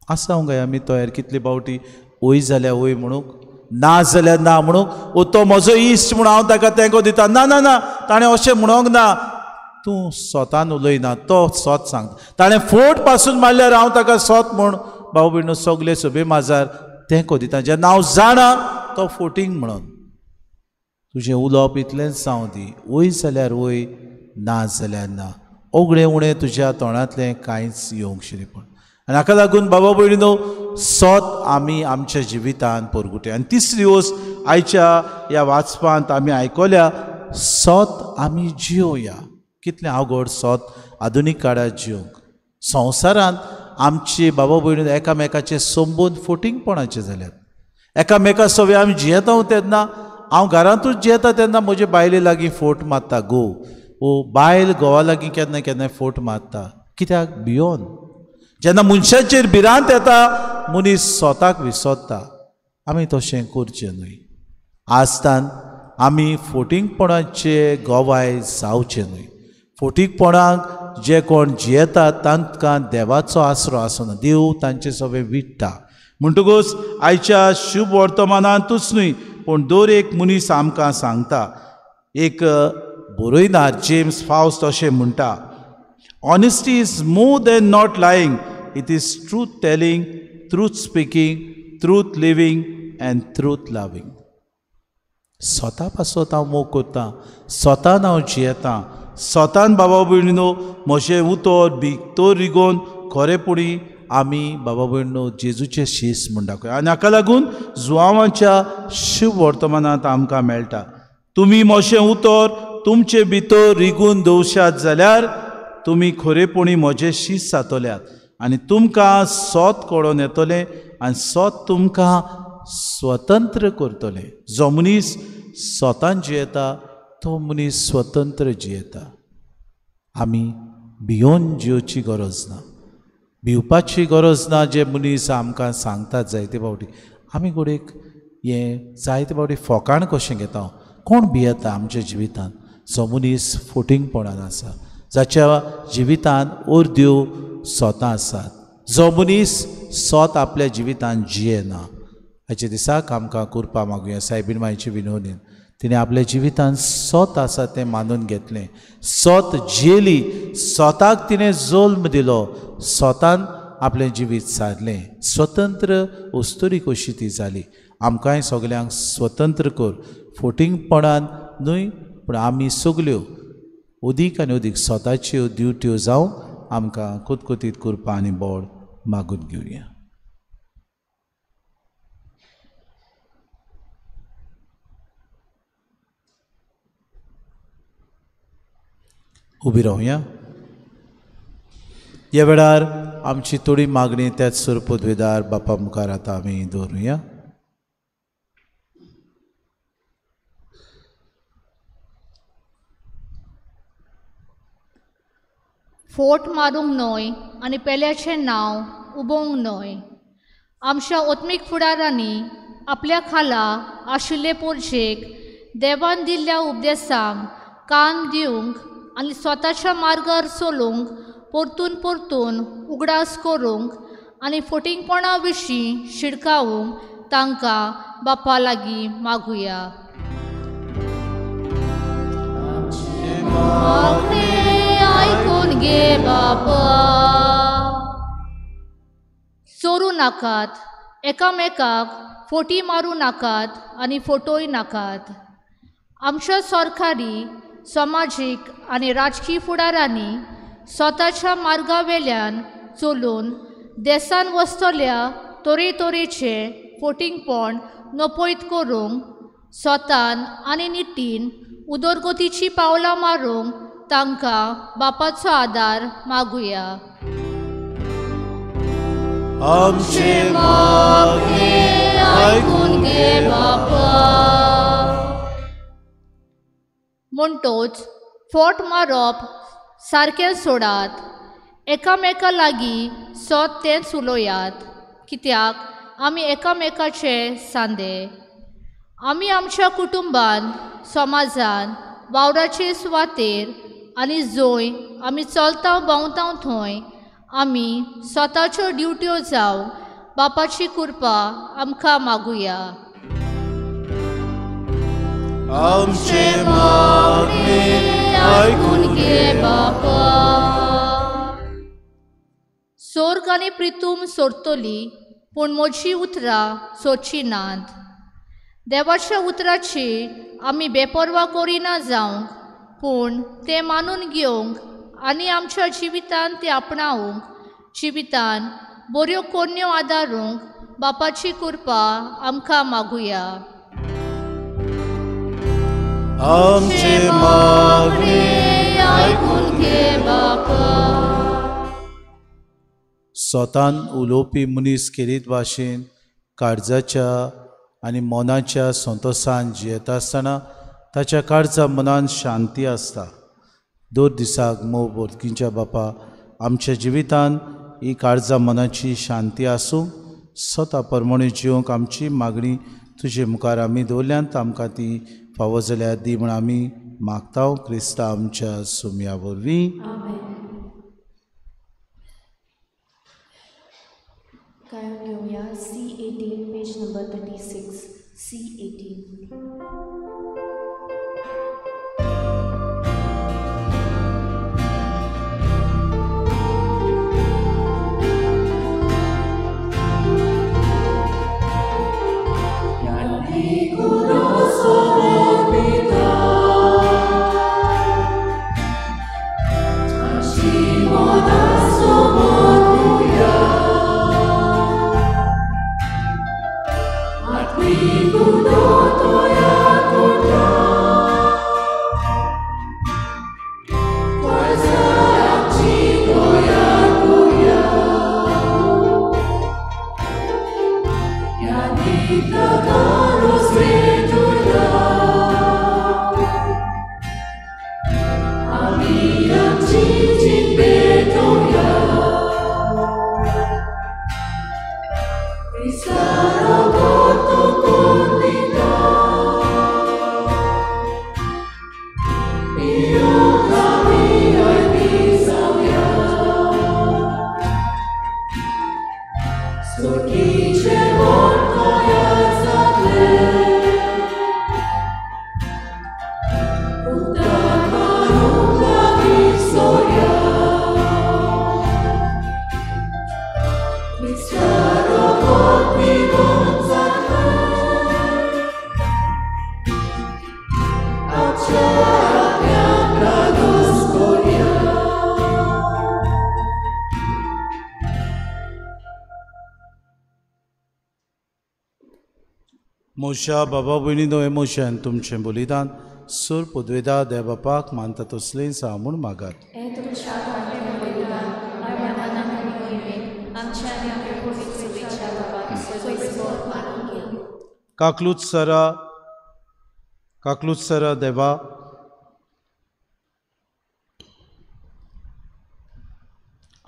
Speaker 2: आसांव काय आमी तयार कितले फावटी ओय जाल्यार ओय म्हणूंक, ना जाल्यार ना म्हणूंक. ओ तो म्हजो इश्ट म्हूण हांव ताका तेंको दिता, ना ना ना ताणें अशें म्हणोंक ना. तूं स्वतान उलयना, तो सोत सांगता. ताणें फोट पासून मारल्यार हांव ताका सोत म्हूण भाऊ भयणो सगळे सभे माजार तेंको दिता. जेन्ना हांव जाणा तो फोटींग म्हणून. तुजें उलोवप इतलेंच जावं दी, ओय जाल्यार ओय, ना जाल्यार ना. ओगडें उणें तुज्या तोंडांतलें कांयच येवंक शिरीपण. आनी हाका लागून बाबा भयणीनो, सोत आमी आमच्या जिवितांत परगुटे. आनी तिसरी वस्त आयच्या ह्या वाचपांत आमी आयकल्या, सोत आमी जियोया. कितलें अवघड सोत आधुनीक काळांत जियोंक. संवसारांत आमची बाबा भयणीनो एकामेकाचे संबंद फोटिंगपणाचे जाल्यात. एकामेका सवे आमी जियेता तेन्ना, हांव घरांतूच जियेता तेन्ना म्हजे बायले लागीं फोट मारता घोव, वो बायल घोवा लागीं केन्ना केन्ना फोट मारता. कित्याक भियोन. जेन्ना मनशाचेर भिरांत येता मनीस स्वताक विसरता. आमी तशें करचें न्हय. आजतान आमी फोटिंगपणाचे गोवाय जावचें न्हय. फोटींगपणाक जे कोण जियेतात तांकां देवाचो आसरो आसना, देव तांचे सगळे विट्टा. म्हणटकूच आयच्या शुभ वर्तमानांतूच न्हय पूण दर एक मनीस आमकां सांगता. एक बरयणार जेम्स फावस्ट अशें म्हणटा, honesty is more than not lying, it is truth telling, truth speaking, truth living and truth loving. स्वता पासत हांव मोग करतां, स्वतान हांव जियेतां, स्वतान बाबा भयणीनो म्हजें उतर भितर रिगोवन खरेपणी आमी बाबा भयणीनो जेजूचे शीस म्हूण दाखोवया. आनी हाका लागून जुवांवाच्या शुभ वर्तमानांत आमकां मेळटा, तुमी म्हजें उतर तुमचे भितर रिगून दवशात जाल्यार तुमी खरेपणी म्हजें शीस जातल्यात आनी तुमकां सोत कळोन येतलें आनी सोत तुमकां स्वतंत्र करतलें. जो मनीस स्वतान जियेता तो मनीस स्वतंत्र जियेता. आमी भियोन जिवची गरज ना, भिवपाची गरज ना. जे मनीस आमकां सांगतात जायते फावटी, आमी घडीक हें जायते फावटी फोकाण कशें घेता. कोण भियेता आमच्या जिवितांत? जो मनीस फोटिंगपणान आसा, जाच्या जिवितांत अर्द्यो सोतां आसात, जो मनीस सोत आपल्या जिवितांत जियेना. हाचे दिसाक आमकां करपा मागुया सायबीण मांयचे विनोदीन. तिणें आपल्या जिवितांत सोत आसा तें मानून घेतलें, सोत जियेली, सोताक तिणें जल्म दिलो, सोतान आपलें जिवीत सारलें, स्वतंत्र उस्तुरी कशी ती जाली. आमकांय सगल्यांक स्वतंत्र कर, फोटिंगपणान न्हय पूण आमी सगल्यो अदीक आनी अदीक स्वताच्यो ड्युट्यो जावं आमकां कुतकुतीत करपा आनी बोड मागून घेवया. उबी रावया. ह्या वेळार आमची थोडी मागणी त्याच सुरपदवेदार बापा मुखार आतां आमी दवरुया.
Speaker 5: फोट मारूंक न्हय आनी पेल्याचें नांव उबोवंक न्हय. आमच्या ओत्मीक फुडारांनी आपल्या खाला आशिल्ले पोरशेक देवान दिल्ल्या उपदेशांक कान दिवंक आनी स्वताच्या मार्गार चलूंक परतून परतून उगडास करूंक आनी फटिंगपणा विशीं शिडकावूंक तांकां बापा लागीं मागुया. आयकून घे बापा. चोरू नाकात, एकामेकाक फोटी मारूं नाकात आनी फोटोय नाकात. आमच्या सरकारी, समाजीक आनी राजकीय फुडारांनी स्वताच्या मार्गावेल्यान चलून देशान वस्तल्या तरेतरेचे फोटिंगपण नपयत करूंक स्वतान आनी निट्टीन उदरगतीची पावलां मारूंक तांकां बापाचो आदार मागुया.
Speaker 2: आमचे मागणे आयकून घे बापा.
Speaker 5: म्हणटोच फोट मारप सारकें सोडात. एकामेका लागीं सोत तेंच उलोवयात, कित्याक आमी एकामेकाचे सांदे. आमी आमच्या कुटुंबान, समाजान, वावराचे सुवातेर आनी जंय आमी चलता भोंवता थंय आमी स्वताच्यो ड्युट्यो जावं बापाची कृपा आमकां मागुया.
Speaker 2: आमचे मागणे आयकून घे
Speaker 5: बापा. सोर्ग आनी प्रितूम सोडटली पूण म्हजी उतरां सोडची नात. देवाच्या उतराची आमी बेपरवा करिना जावंक पूण ते मानून घेवंक आनी आमच्या जिवितान ते आपणावंक, जिवितान बऱ्यो कोन्यो आदारूंक बापाची कृपा आमकां मागुया.
Speaker 2: आमचे मागणे
Speaker 5: आयकून घे बापा.
Speaker 2: स्वतान उलोवपी मनीस खेरीत भाशेन काळजाच्या आनी मनाच्या संतोषान जियेता आसतना ताच्या काळजा मनान शांती आसता. दर दिसाक मोव बोडकींच्या बापा आमच्या जिवितान ही काळजा मनाची शांती आसूं. स्वता परमणे जिवंक आमची मागणी तुजे मुखार आमी दवरल्यांत. आमकां ती फावो जाल्यार दी म्हण आमी मागता. क्रिस्ता आमच्या सुमया वरवीं.
Speaker 3: कायम घेऊया C18 पेज नंबर 36. C18.
Speaker 2: मोशा बाबा भयणीनो हे मोशान तुमचें बलिदान सूर पुदवेदा देवबापाक मानता तसलें सा म्हूण मागात. काकलूत सरा देवा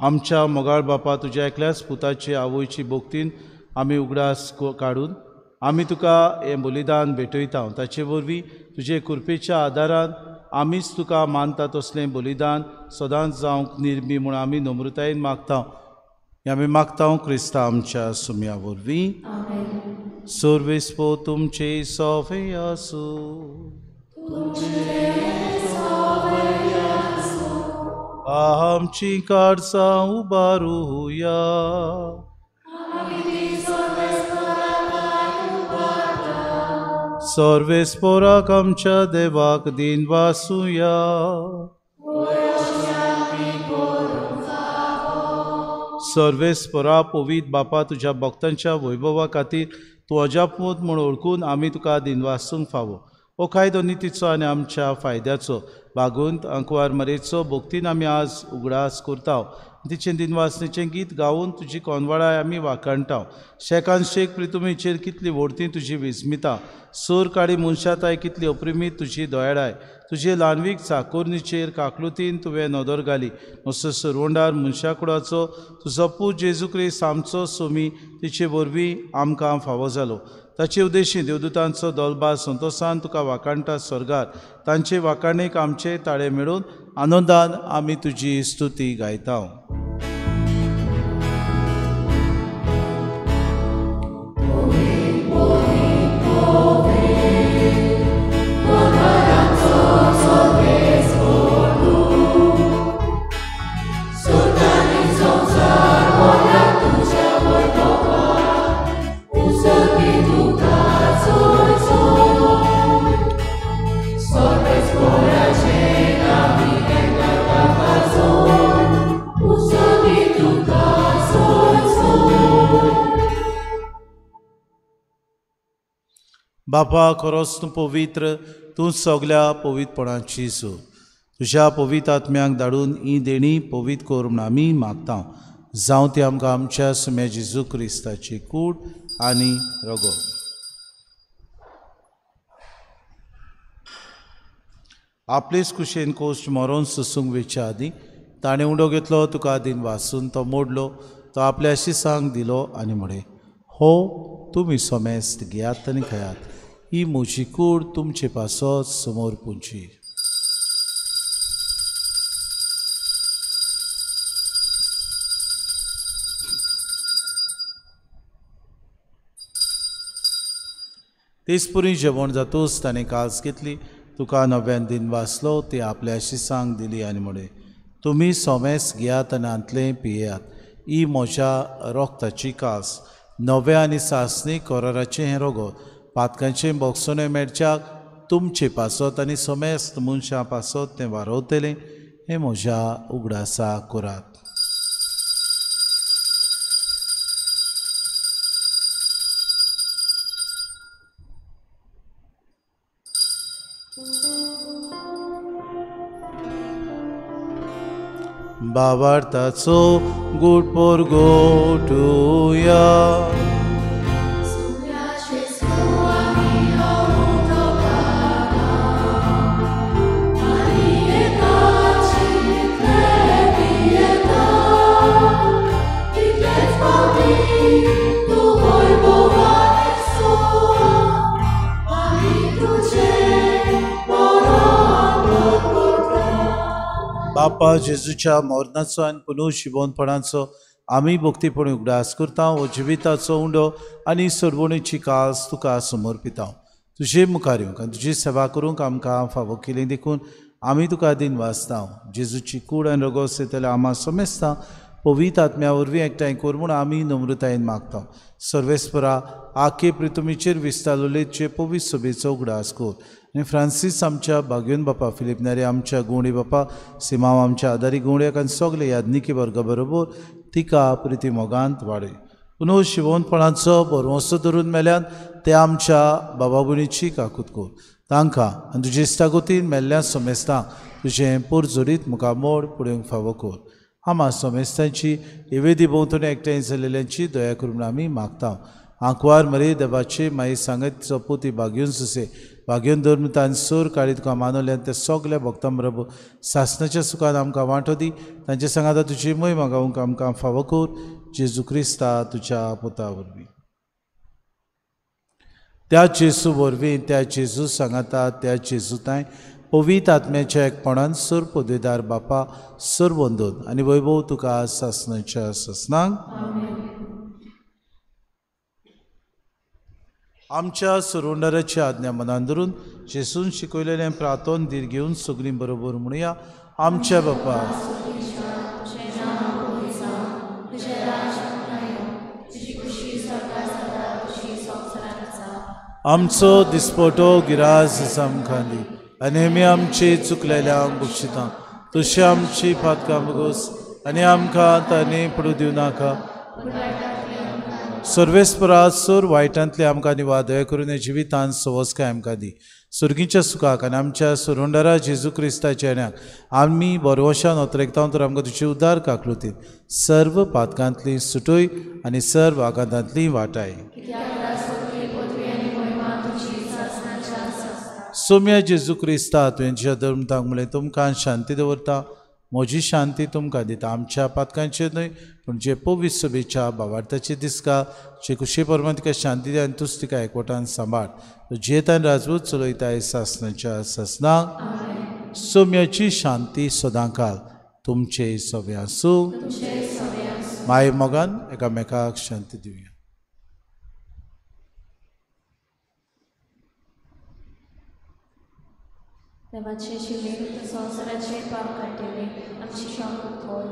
Speaker 2: आमच्या मोगाळ बापा तुज्या एकल्याच पुताची आवयची बोगतीन आमी उगडास काडून आमी तुका हें बलिदान भेटयता ताचे वरवीं तुजे कृपेच्या आदारान आमीच तुका मानता तसलें बलिदान सदांच जावंक निर्मी म्हूण आमी नम्रतायेन मागता आमी मागता क्रिस्ता आमच्या सुम्या वरवीं सर्वेस्पो तुमचे सोवे आसूं आमची काडसां उबारुया सर्वेस्पोराक आमच्या देवाक दिन वासुया सर्वेस्परा पवित बापा तुज्या भक्तांच्या वैभवा खातीर तूं अजापूत म्हूण ओळखून आमी तुका दिनवासूंक फावो हो कायदो नितीचो आनी आमच्या फायद्याचो बागूंत अंकवार मरेचो भोगतीन आमी आज उगडास करता तिचें दिनवासनेचें गीत गावून तुजी कोनवाडाय आमी वाखाणटा शेकान शेक प्रितुमेचेर कितली व्हडती तुजी विस्मिता सोर काडी मनशाताय कितली अप्रिमीत तुजी दोयडाय तुजे ल्हानवीक चाकोरणीचेर काकलुतीन तुवें नदर घाली असो सरवंडार मनशाकुडाचो तुजो पूत जेजू क्रिस्त आमचो सोमी तिचे वरवीं आमकां फावो जालो ताचे उद्देशी देवदूतांचो दलबार संतोशान तुका वाखाणटा स्वर्गार तांचे वाखाणेक आमचे ताळे मेळून आनंदान आमी तुजी स्तुती गायता बापा खरोच तूं पवित्र तूं सगल्या पवित्रपणाची सो तुज्या पवित्र आत्म्याक धाडून ही देणी पवित्र कर म्हूण आमी मागता जावं ती आमकां आमच्या सुम्या जेजू क्रिस्ताची कूड आनी रगो आपलेच कुशेन कोश्ट मरोन सुसूंक वेच्या आदीं ताणें उंडो घेतलो तुका दिन वासून तो मोडलो तो आपल्या शिसांक दिलो आनी म्हळें हो तुमी सोमेस्त घेयात आनी खयात ही म्हजी कूड तुमचे पासत समोर पुंची तेसपुरी जेवण जातूच ताणें कास घेतली तुका नव्यान दिन वाचलो ती आपल्या शिसांक दिली आनी म्हळें तुमी सोमेस घेयात आनी आंतलें पियेयात ही म्हज्या रोगताची कास नव्या आनी सासणी कोराराचें हें रोगो पातकांचें बोगसोने मेळच्याक तुमचे पासत आनी सोमेस्त मनशां पासत तें वारोवतलें हें म्हज्या उगडासा करात बाबार्थाचो गुटपोर गोटुया बापा जेजूच्या मोरनाचो आनी पुनर्जिवनपणाचो आमी भक्तीपण उगडास करता हो जिविताचो उंडो आनी सरवणेची कास तुका समर्पिता तुजे मुखार येवंक आनी तुजी सेवा करूंक आमकां फावो केलें देखून आमी तुका दिन वाचता जेजूची कूड आनी रगो सेतले आमा समेस्ता पवित्र आत्म्या वरवीं एकठांय कर म्हूण आमी नम्रतायेन मागता सर्वेस्परा आखे प्रितुमेचेर विस्तारलेचे पवित्र सभेचो उगडास कर आनी फ्रांसीस आमच्या भाग्योन बापा फिलीप नारे आमच्या गुवणी बापा सिमांव आमच्या आदारी गुवण्याक आनी सगळे यादनिकी वर्गा बरोबर तिका प्रिती मोगांत वाडय पुनः शिवणपणाचो बरवंसो धरून मेल्यान ते आमच्या बाबा भयणीची काकूत कर तांकां आनी तुजे इश्टागोतीन मेल्ल्या समेस्तां तुजें पुरजोडीत मुखामोड फुडें फावो कर आमा समेस्तांची येवेदी भोंवतणी एकठांय जाल्ल्यांची दया करून आमी मागता आंकवार मरे देवाची माई सांगत चपूती भाग्यून सुसे भाग्यून धर्म तान सोर काळी तुका मानवले ते सगळे भक्तां बरोबर सासणाच्या सुखान आमकां वांटो दी तांचे सांगाता तुजी महिमा गावूंक आमकां फावो कर जेजू क्रिस्ता तुज्या पुता वरवीं त्या जेजू वरवीं त्या जेजू सांगाता त्या जेजू तांय पवित्र आत्म्याच्या एकपणान सोर पदवीदार बापा सोर बंदून आनी वैभव तुका सासणाच्या ससनांक आमच्या सुरोंडाराची आज्ञा मनान धरून जेसून शिकयलेलें प्रार्थोन धीर घेवन सगळीं बरोबर म्हणुया आमच्या बापा आमचो दिसपटो गिराज आमकां आनी आमी आमची चुकलेल्यांक बक्षितां तशी आमची पातकां बगोस आनी आमकां तांणी पडू दिवं नाका सर्वेस्परा सोर वायटांतले आमकां निवाद दया करून जिवितांत सवस्काय आमकां दी सुर्गीच्या सुखाक आनी आमच्या सुरोंडारा जेजू क्रिस्ताच्या येण्याक आमी बरोवशान ओतरेकता तर आमकां तुजी उद्दार काकलुतीन सर्व पातकांतली सुटोय आनी सर्व आघातांतली वाटाय सोम्या जेजू क्रिस्ता तुवेंच्या धर्मतांक म्हळें तुमकां शांती दवरता म्हजी शांती तुमकां दिता आमच्या पातकांचेर न्हय पूण जे पवित्र सभेच्या भावार्थाचे दिसका जे खुशी परमाण तिका शांती दी आनी तूंच तिका एकवटान सांबाळ जे तान राजपूत चलयताय सासणाच्या ससनाक सोम्याची शांती सदांकाल तुमचे सवे आसूं माय मोगान एकामेकाक शांती दिवया
Speaker 3: देवाचे शिलेर संवसाराचे पाप काटिले आमची कामूत कोर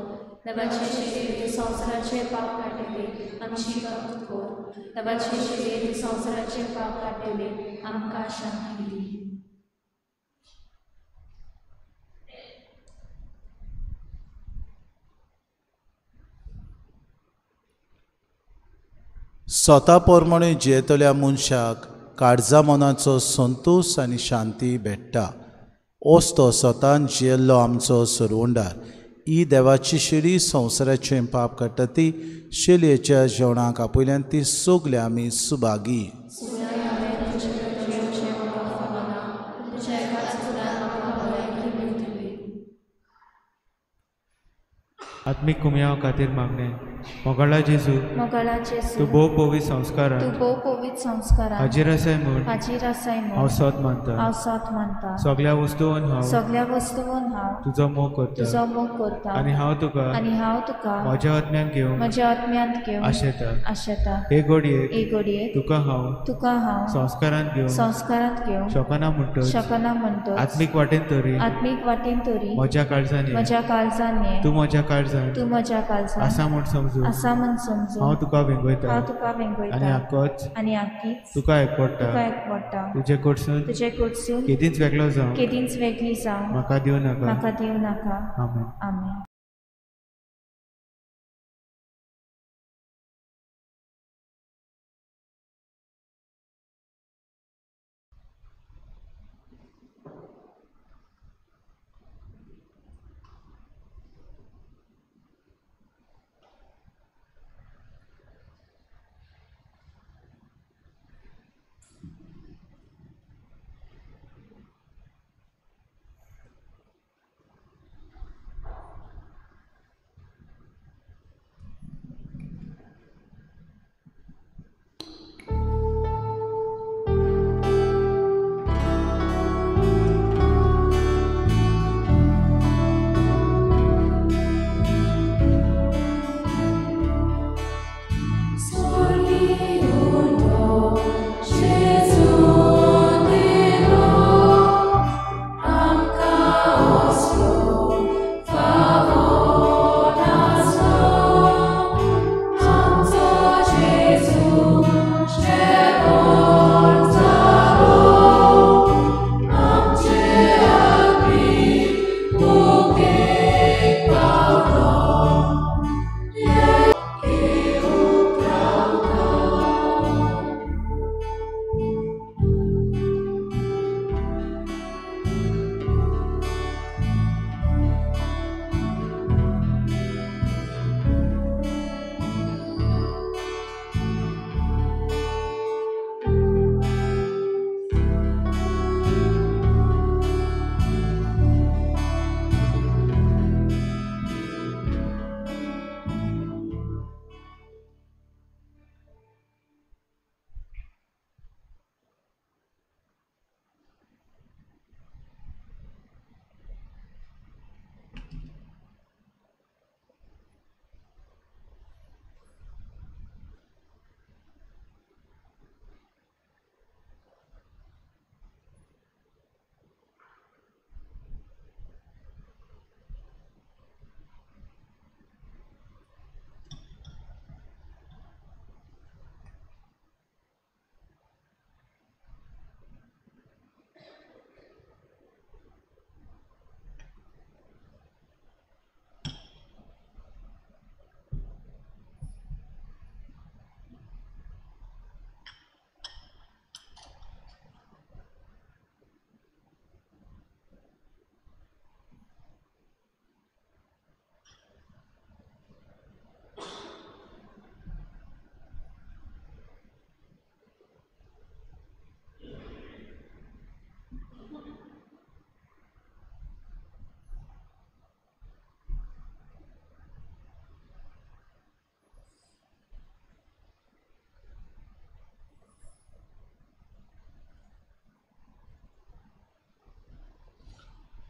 Speaker 3: देवाचे शिलेर संवसाराचे पाप काटिले आमची कामूत कोर देवाचे शिलेर संवसाराचे पाप काटिले आमकां शांती दी
Speaker 2: स्वता पोरमणे जियेतल्या मनशाक काळजा मनाचो संतोष आनी शांती भेटटा ओस तो स्वतान जियेल्लो आमचो सुरवंडार ही देवाची शिडी संवसाराचे पाप काडटा ती शेलयेच्या जेवणाक आपयल्यान ती सोगले आमी सुभागी
Speaker 6: आत्मिक कुमयाव खातीर मागणे मोगाळा जेजू तूं भोव पवित्र संस्कारांत हाजीर आसाय म्हूण हांव सत मानता सगळ्या वस्तूंत हांव तुजो मोग करता आनी हांव तुका म्हज्या आत्म्यान घेवन आशेता हे घडयेक तुका हांव संस्कारांत घेवन शकना म्हणटच आत्मीक वाटेन तरी म्हज्या काळजांनी तूं म्हज्या काळजांत आसा म्हूण समजून हांव तुका वेंगयता आनी आख्खीच तुका एकवडटा तुजे कडसून केदींच वेगळी जावं म्हाका दिवं नाका आमेन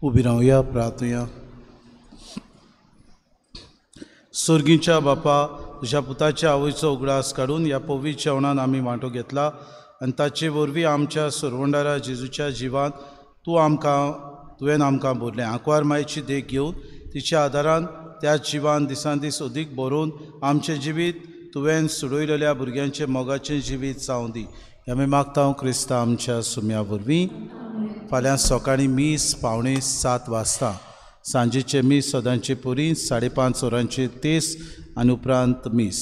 Speaker 2: उबी रावया, प्रार्थुया. सुर्गीच्या बापा, तुझ्या पुताच्या आवयचो उगडास काडून ह्या पवित्र जेवणान आमी वांटो घेतला आनी ताचे वरवीं आमच्या सुरवंडारा जेजूच्या जिवान तुवें आमकां भरलें. आंकवार मायेची देख घेवन तिच्या आदारान त्या जिवान दिसान दीस अदीक बरोवन आमचें जिवीत तुवें सोडयलेल्या भुरग्यांचें मोगाचें जिवीत जावं दी. आमी मागता क्रिस्ता आमच्या सुम्या वरवीं. फाल्यां सकाळीं मीस पावणे 7 वाजता, सांजेचे मीस सदांचे पुरी 5:30 वरांचेर तेस आनी उपरांत मीस.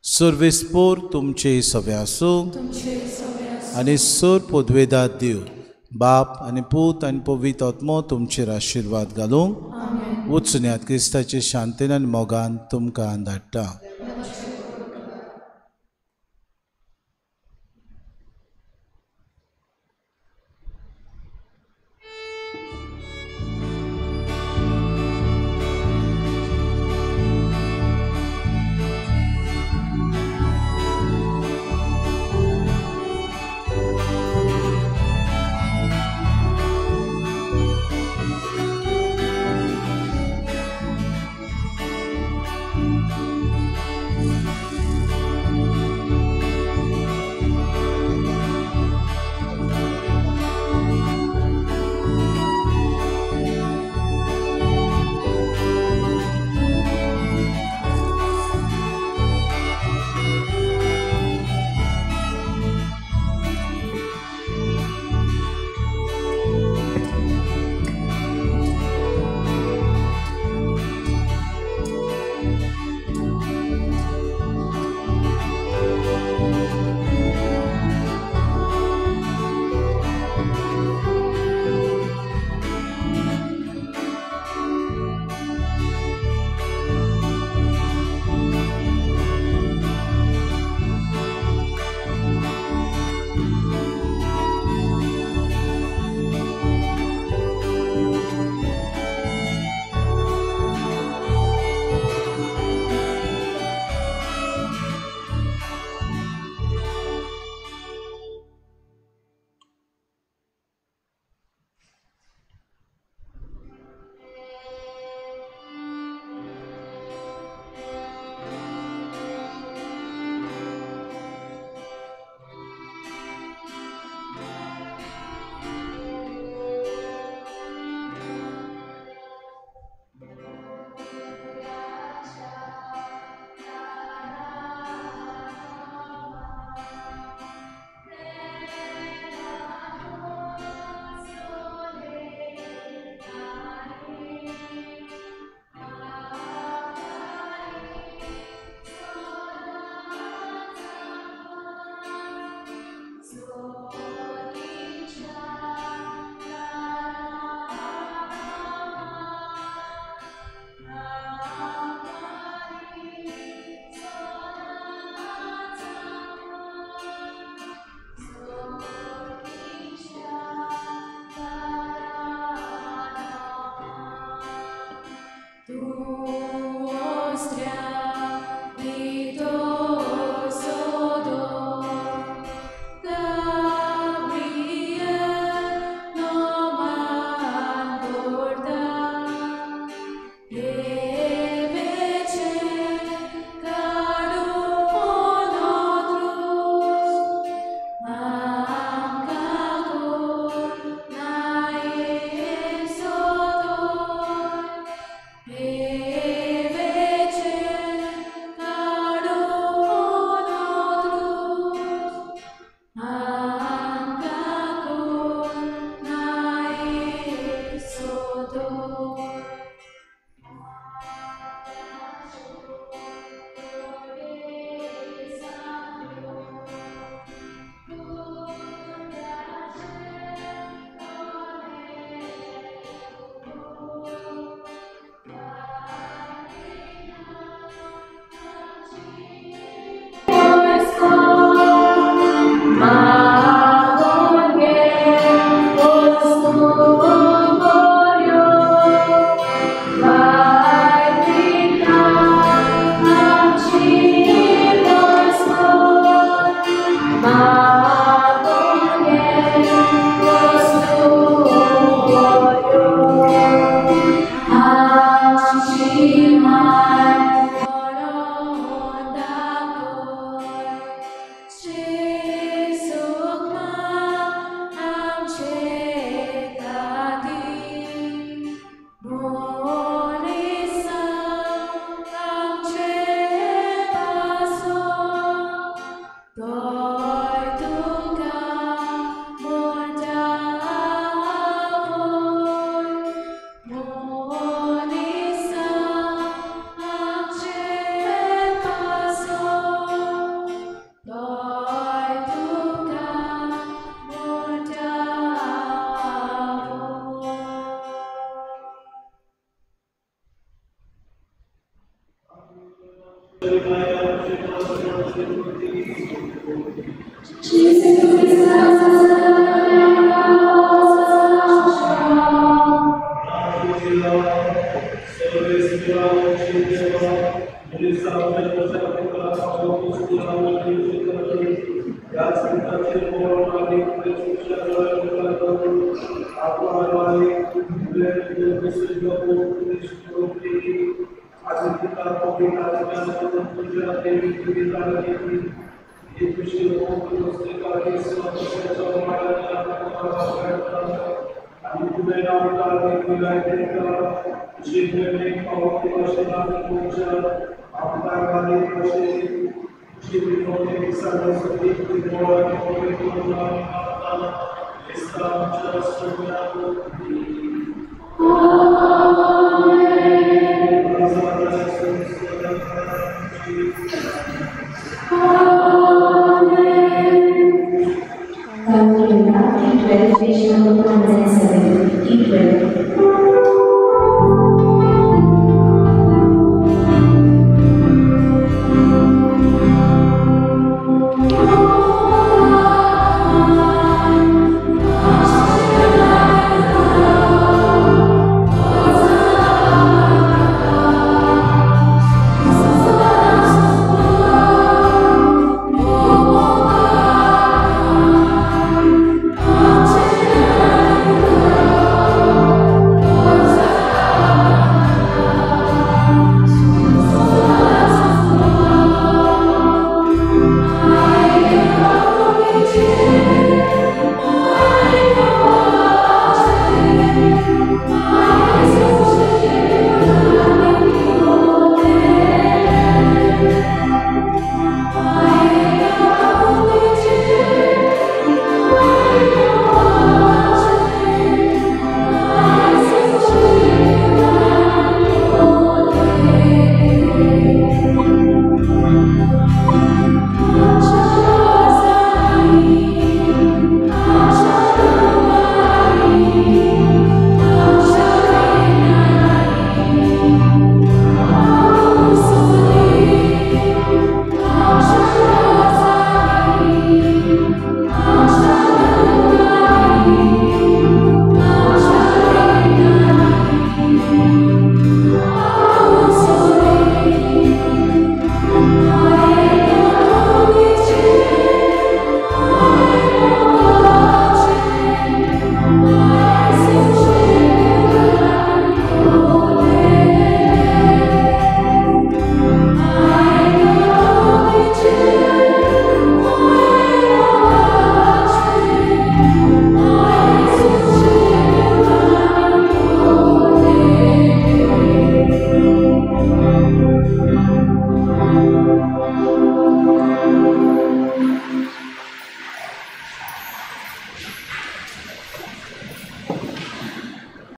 Speaker 2: सुरवेस्पोर तुमचे सवे आसूं आनी सुर पोदवेदाद देव बाप आनी पूत आनी पवित्र आत्मो तुमचेर आशिर्वाद घालूंक वचून क्रिस्ताचे शांतेन आनी मोगान तुमकां धाडटा.